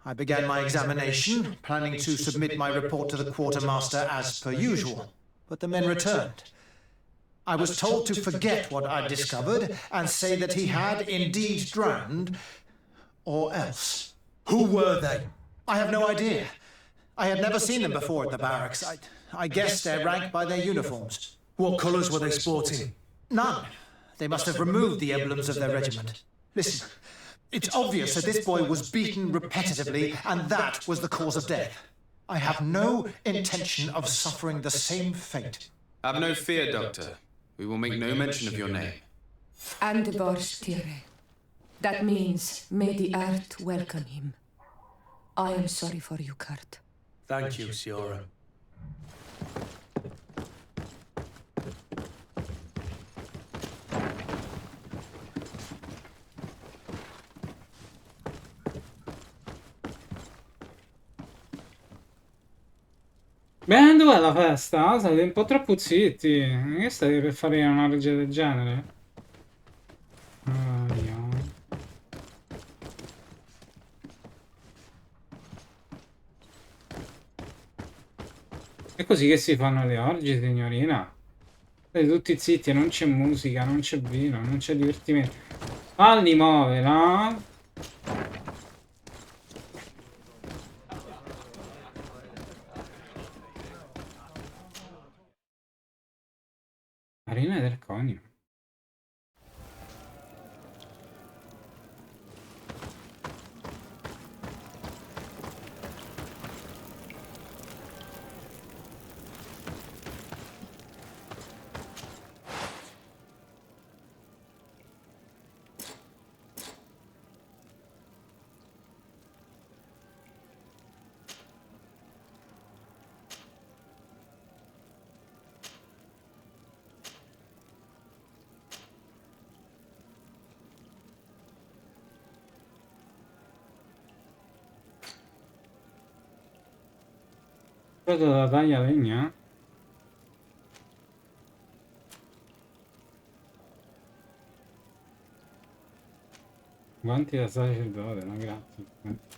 Speaker 3: I began my examination, planning to submit my report to the quartermaster as per usual. But the men returned. I was told to forget what I'd discovered and say that he had indeed drowned, or else.
Speaker 13: Who were they?
Speaker 3: I have no idea. I had never seen them before at the barracks. I guess they're ranked by their uniforms.
Speaker 13: What colours were they sporting?
Speaker 3: None. They must have removed the emblems of their regiment. Listen, it's obvious that this boy was beaten repetitively, and that was the cause of death. I have no intention of suffering the same fate.
Speaker 4: Have no fear, Doctor. We will make no mention of your name.
Speaker 12: And Borstire. That means, may the earth welcome him. I am sorry for you, Kurt.
Speaker 13: Thank you, Siora.
Speaker 1: Beh, dov'è la festa? State un po' troppo zitti. Che state per fare una legge del genere? Vediamo. È così che si fanno le orge, signorina? State tutti zitti, non c'è musica, non c'è vino, non c'è divertimento. Falli muovere, no? Arena del conio. Cosa da taglia legna? Guanti da sacerdote, no grazie.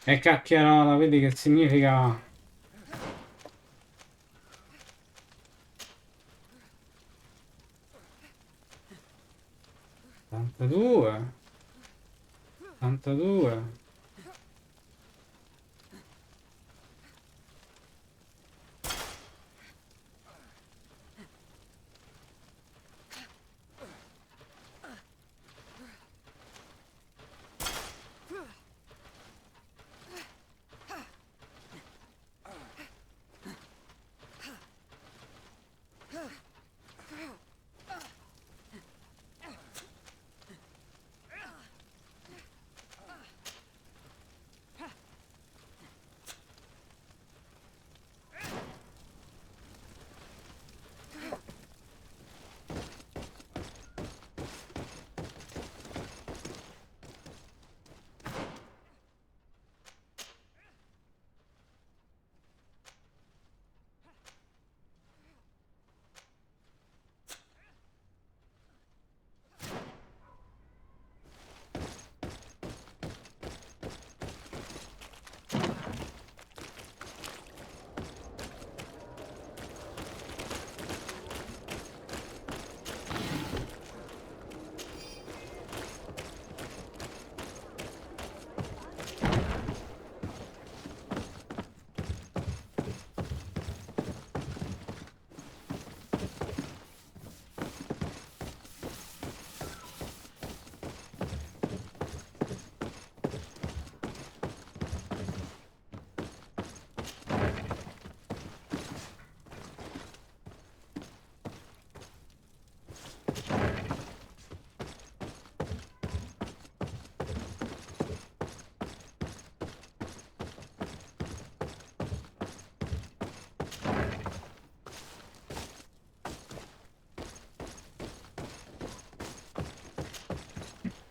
Speaker 1: E cacchierola, vedi che significa? Ottantadue. 82.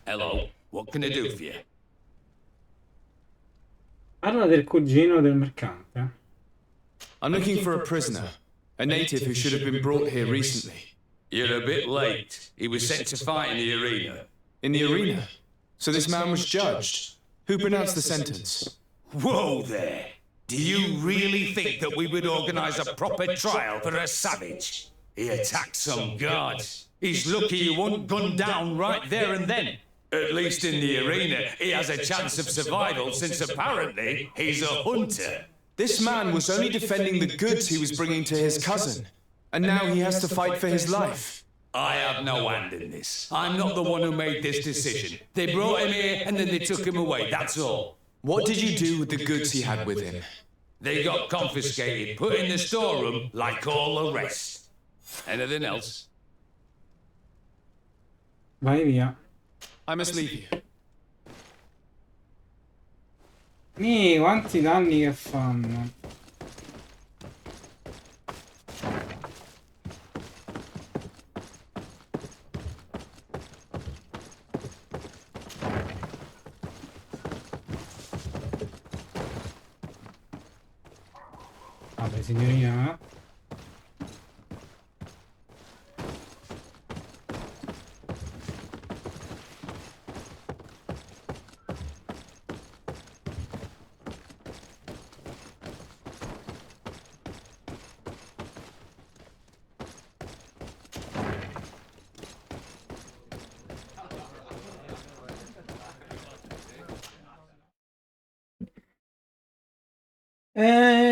Speaker 16: Hello, what can I do for you?
Speaker 1: Parla del cugino del mercante.
Speaker 4: I'm looking for a prisoner, a native who should have been brought here recently.
Speaker 16: You're a bit late. He was sent to fight in the arena.
Speaker 4: In the arena? So this man was judged. Who pronounced the sentence?
Speaker 16: Whoa there! Do you really think that we would organize a proper trial for a savage? He attacked some guards. He's lucky he wasn't gunned down right there and then. At least in the arena, he has a chance of survival since apparently he's a hunter.
Speaker 4: This man was only defending the goods he was bringing to his cousin, and now he has to fight for his life.
Speaker 16: I have no hand in this. I'm not the one who made this decision. They brought him here and then they took him away, that's all.
Speaker 4: What did you do with the goods he had with him?
Speaker 16: They got confiscated, put in the storeroom like all the rest. Anything else?
Speaker 1: Vai via.
Speaker 6: I must leave you.
Speaker 1: Quanti danni che fanno. Vabbè, signorina.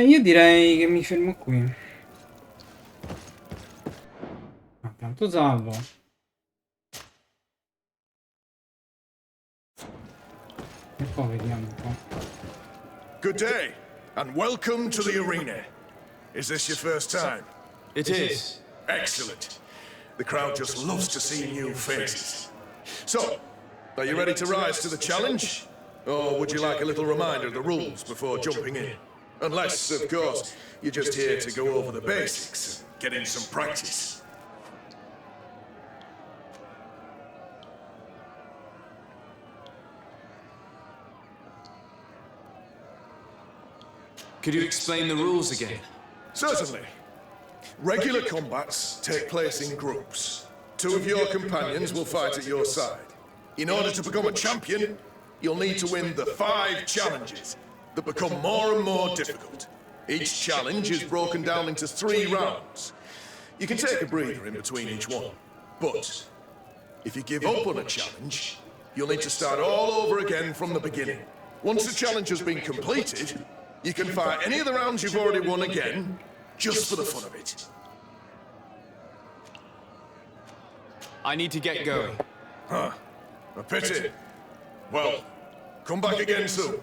Speaker 1: Io direi che mi fermo qui. Tanto salvo. E poi vediamo un po'.
Speaker 8: Good day, and welcome to the arena. Is this your first time?
Speaker 4: It is.
Speaker 8: Excellent. The crowd just loves to see new faces. So, are you ready to rise to the challenge? Or would you like a little reminder of the rules before jumping in? Unless, of course, you're just here to go over the basics, get in some practice.
Speaker 4: Could you explain the rules again?
Speaker 8: Certainly. Regular combats take place in groups. 2 of your companions will fight at your side. In order to become a champion, you'll need to win the 5 challenges that become more and more difficult. Each challenge is broken down into 3 rounds. You can take a breather in between each one. But if you give up on a challenge, you'll need to start all over again from the beginning. Once the challenge has been completed, you can fight any of the rounds you've already won again, just for the fun of it.
Speaker 4: I need to get going.
Speaker 8: Huh. A pity. Well, come back again soon.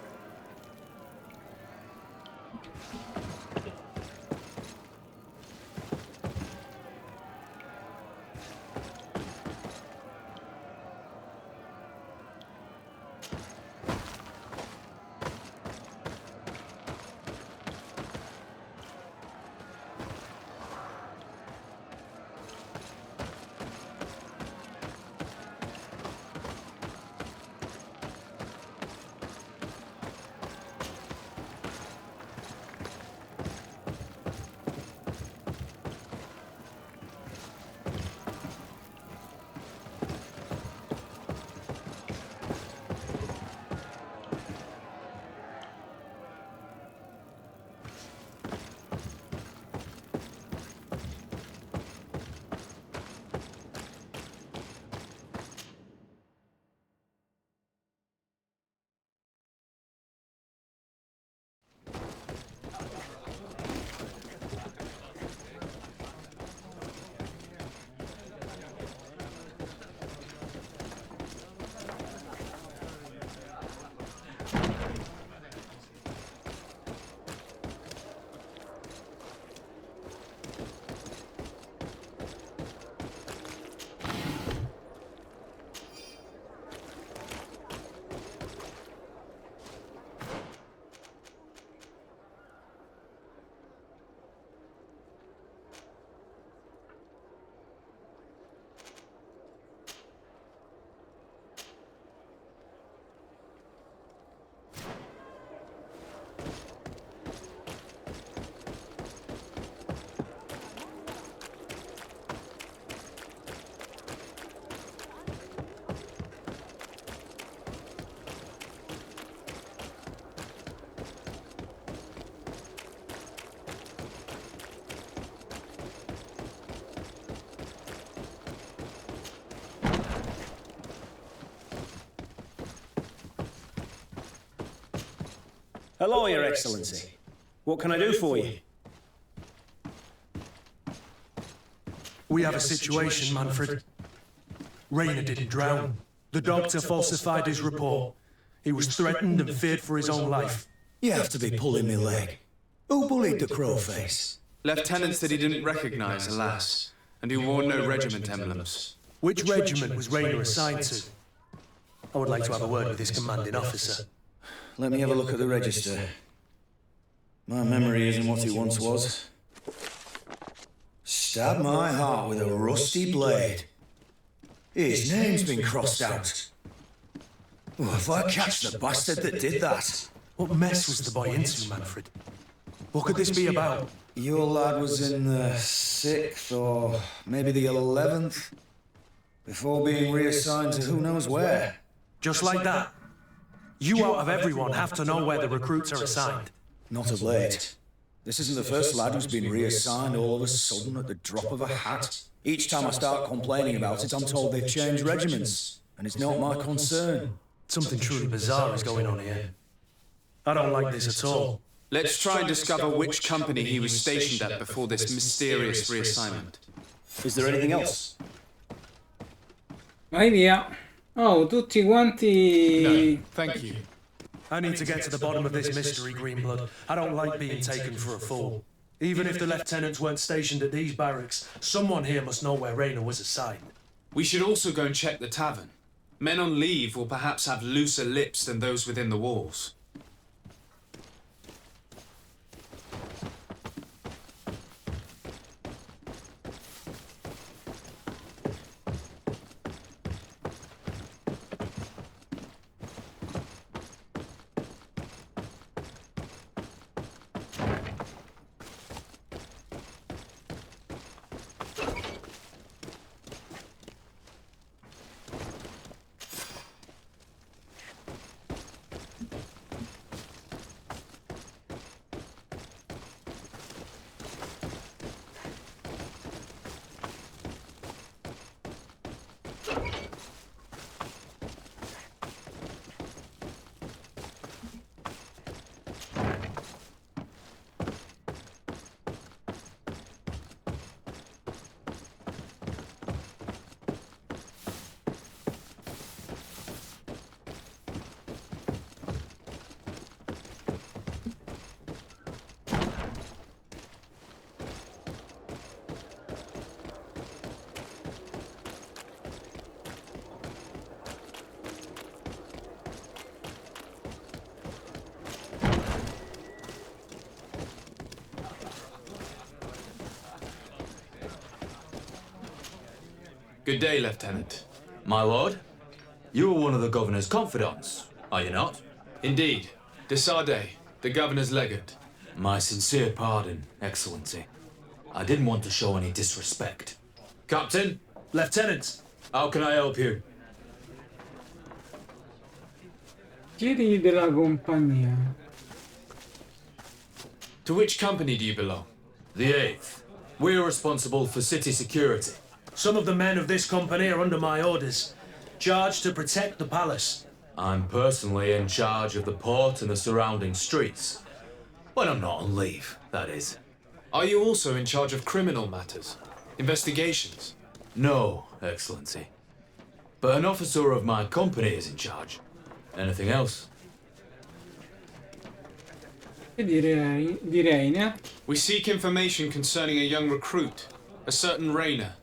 Speaker 11: Hello, Your Excellency. What can I do for you?
Speaker 13: We have a situation, Manfred. Rayner didn't drown. The doctor falsified his report. He was threatened and feared for his own life.
Speaker 17: You have to be pulling me leg. Who bullied the crowface?
Speaker 4: Lieutenant said he didn't recognize, alas, and he wore no regiment emblems.
Speaker 13: Which regiment was Raynor assigned to? I would like to have a word with his commanding officer.
Speaker 17: Let me have a look at the register. My memory isn't what it once was. Stab my heart with a rusty blade. His name's been crossed out. Oh, if I catch the bastard that did that.
Speaker 13: What mess was the boy into, Manfred? What could this be about?
Speaker 17: Your lad was in the 6th or maybe the 11th, before being reassigned to who knows where.
Speaker 13: Just like that? You out of everyone have to know where the recruits are assigned.
Speaker 17: Not of late. This isn't the first lad who's been reassigned all of a sudden at the drop of a hat. Each time I start complaining about it, I'm told they've changed regiments, and it's not my concern.
Speaker 13: Something truly bizarre is going on here. I don't like this at all.
Speaker 4: Let's try and discover which company he was stationed at before this mysterious reassignment.
Speaker 17: Is there anything else?
Speaker 1: Vai via. Oh, tutti quanti...
Speaker 6: No, thank you.
Speaker 13: I need to get to the bottom of this mystery, Greenblood. I don't like being taken for a fool. Even if the lieutenants weren't stationed at these barracks, someone here must know where Raynor was assigned.
Speaker 4: We should also go and check the tavern. Men on leave will perhaps have looser lips than those within the walls. Good day, Lieutenant.
Speaker 21: My lord, you are one of the governor's confidants, are you not?
Speaker 4: Indeed. De Sardet, the governor's legate.
Speaker 21: My sincere pardon, Excellency. I didn't want to show any disrespect.
Speaker 4: Captain?
Speaker 13: Lieutenant!
Speaker 21: How can I help you?
Speaker 1: Chiedigli della compagnia.
Speaker 4: To which company do you belong?
Speaker 21: The 8th. We are responsible for city security.
Speaker 13: Some of the men of this company are under my orders, charged to protect the palace.
Speaker 21: I'm personally in charge of the port and the surrounding streets. When I'm not on leave, that is.
Speaker 4: Are you also in charge of criminal matters? Investigations?
Speaker 21: No, Excellency. But an officer of my company is in charge. Anything else?
Speaker 1: Direi, ne?
Speaker 4: We seek information concerning a young recruit, a certain Raynor.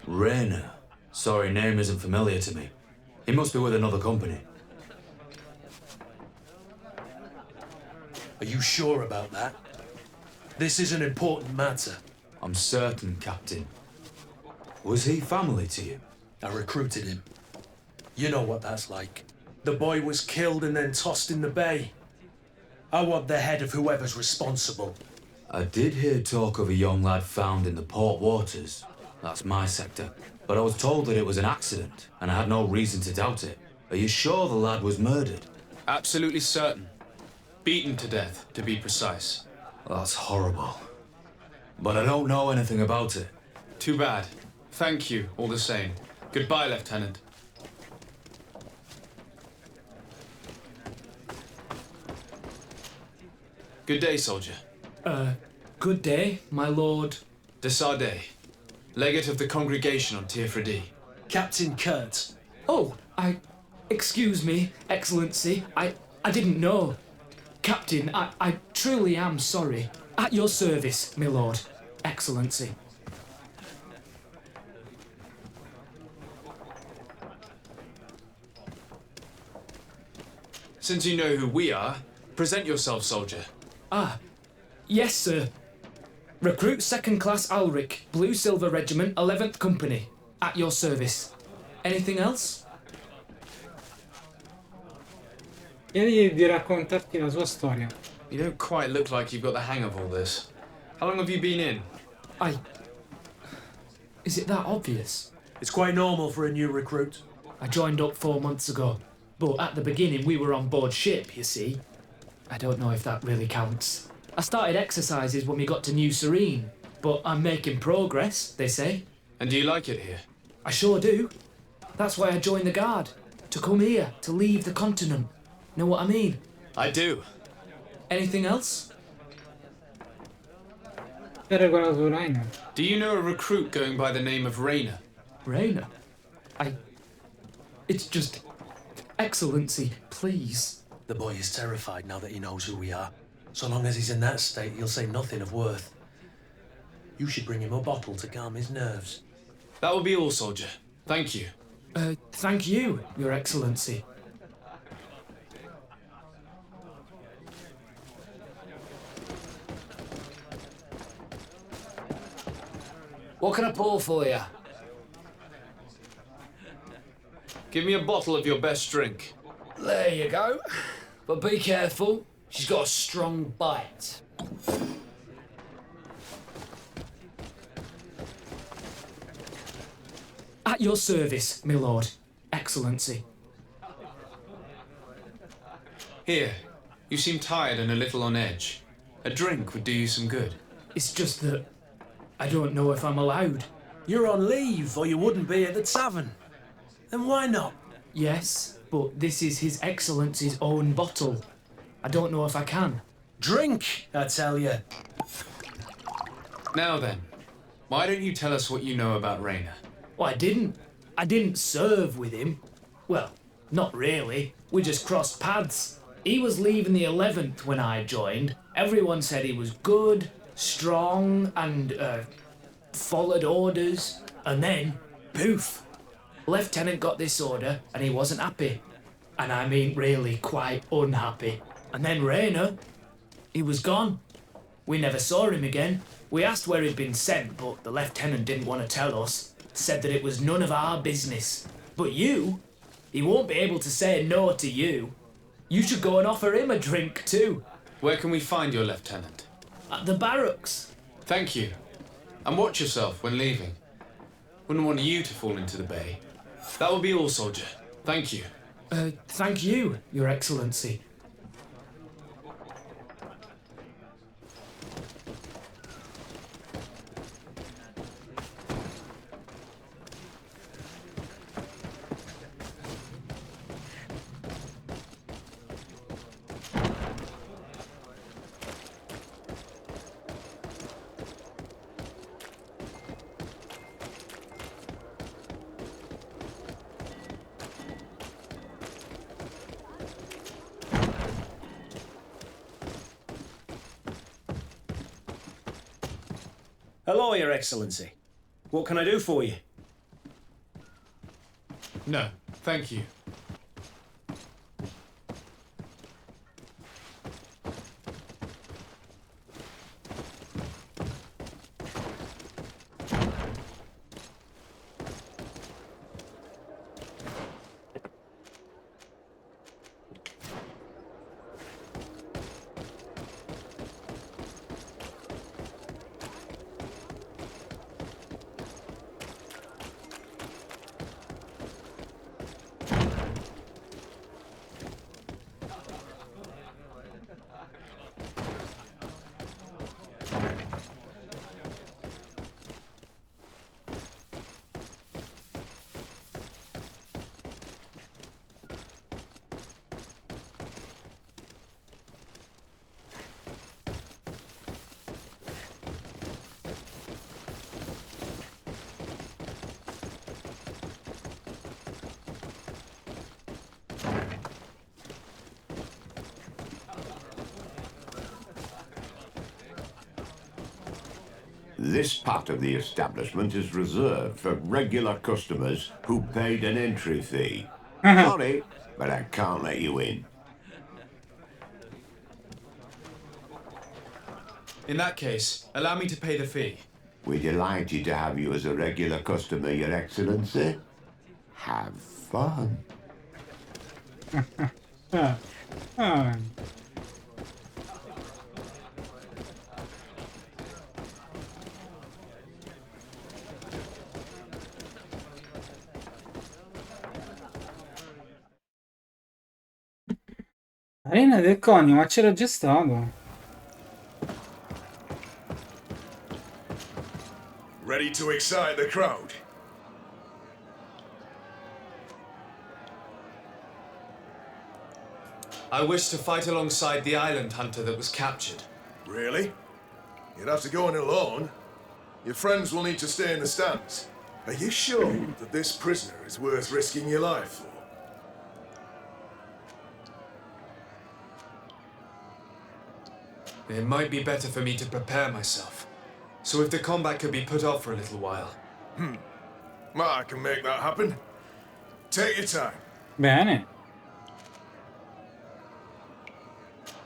Speaker 21: Raynor? Sorry, name isn't familiar to me. He must be with another company.
Speaker 13: Are you sure about that? This is an important matter.
Speaker 21: I'm certain, Captain. Was he family to you?
Speaker 13: I recruited him. You know what that's like. The boy was killed and then tossed in the bay. I want the head of whoever's responsible.
Speaker 21: I did hear talk of a young lad found in the port waters. That's my sector. But I was told that it was an accident, and I had no reason to doubt it. Are you sure the lad was murdered?
Speaker 4: Absolutely certain. Beaten to death, to be precise.
Speaker 21: That's horrible. But I don't know anything about it.
Speaker 4: Too bad. Thank you, all the same. Goodbye, Lieutenant. Good day, soldier.
Speaker 7: Good day, my lord.
Speaker 4: De Sardet, legate of the congregation on Tir-Freddy.
Speaker 13: Captain Kurt.
Speaker 7: Oh, excuse me, Excellency. I didn't know. Captain, I truly am sorry. At your service, my lord. Excellency.
Speaker 4: Since you know who we are, present yourself, soldier.
Speaker 7: Ah, yes, sir. Recruit 2nd Class Alric, Blue Silver Regiment, 11th Company. At your service. Anything else?
Speaker 1: Chiedigli di raccontarti la sua storia.
Speaker 4: You don't quite look like you've got the hang of all this. How long have you been in?
Speaker 7: Is it that obvious?
Speaker 13: It's quite normal for a new recruit.
Speaker 7: I joined up 4 months ago, but at the beginning we were on board ship, you see. I don't know if that really counts. I started exercises when we got to New Serene, but I'm making progress, they say.
Speaker 4: And do you like it here?
Speaker 7: I sure do. That's why I joined the Guard. To come here, to leave the continent. Know what I mean?
Speaker 4: I do.
Speaker 7: Anything else?
Speaker 4: Do you know a recruit going by the name of Rainer?
Speaker 7: Rainer? It's just... Excellency, please.
Speaker 13: The boy is terrified now that he knows who we are. So long as he's in that state, he'll say nothing of worth. You should bring him a bottle to calm his nerves.
Speaker 4: That will be all, soldier. Thank you.
Speaker 7: Thank you, Your Excellency.
Speaker 9: What can I pour for you?
Speaker 4: Give me a bottle of your best drink.
Speaker 9: There you go. But be careful. She's got a strong bite.
Speaker 7: At your service, my lord. Excellency.
Speaker 4: Here. You seem tired and a little on edge. A drink would do you some good.
Speaker 7: It's just that I don't know if I'm allowed.
Speaker 13: You're on leave, or you wouldn't be at the tavern. Then why not?
Speaker 7: Yes, but this is His Excellency's own bottle. I don't know if I can.
Speaker 13: Drink, I tell you.
Speaker 4: Now then, why don't you tell us what you know about Rainer?
Speaker 7: Well, I didn't serve with him. Well, not really. We just crossed paths. He was leaving the 11th when I joined. Everyone said he was good, strong, and, followed orders. And then, poof. Lieutenant got this order, and he wasn't happy. And I mean really quite unhappy. And then Rainer, he was gone. We never saw him again. We asked where he'd been sent, but the lieutenant didn't want to tell us. Said that it was none of our business. But you, he won't be able to say no to you. You should go and offer him a drink too.
Speaker 4: Where can we find your lieutenant?
Speaker 7: At the barracks.
Speaker 4: Thank you. And watch yourself when leaving. Wouldn't want you to fall into the bay. That will be all, soldier. Thank you.
Speaker 7: Thank you, Your Excellency.
Speaker 11: Hello, Your Excellency. What can I do for you?
Speaker 4: No, thank you.
Speaker 14: This part of the establishment is reserved for regular customers who paid an entry fee. Sorry, but I can't let you in.
Speaker 4: In that case, allow me to pay the fee.
Speaker 14: We're delighted to have you as a regular customer, Your Excellency. Have fun.
Speaker 1: Arena del Conio, ma c'era già stato.
Speaker 8: Ready to excite the crowd?
Speaker 4: I wish to fight alongside the island hunter that was captured.
Speaker 8: Really? You'd have to go in alone. Your friends will need to stay in the stands. Are you sure that this prisoner is worth risking your life for?
Speaker 4: It might be better for me to prepare myself. So if the combat could be put off for a little while.
Speaker 8: I can make that happen. Take your time.
Speaker 1: Bene.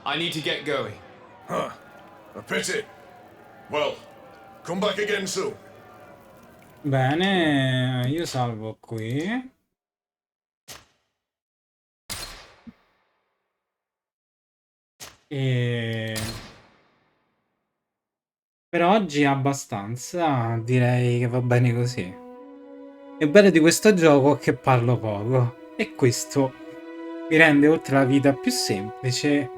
Speaker 4: I need to get going.
Speaker 8: Huh. A pity. Well, come back again soon.
Speaker 1: Bene, io salvo qui. E... per oggi abbastanza, direi che va bene così. Il bello di questo gioco è che parlo poco e questo mi rende oltre la vita più semplice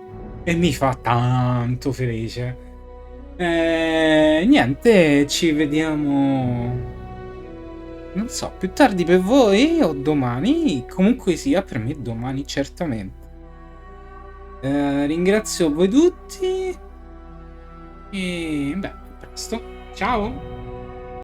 Speaker 1: e mi fa tanto felice. Niente, ci vediamo, non so, più tardi per voi o domani. Comunque sia, per me domani certamente. Ringrazio voi tutti e beh, a presto, ciao.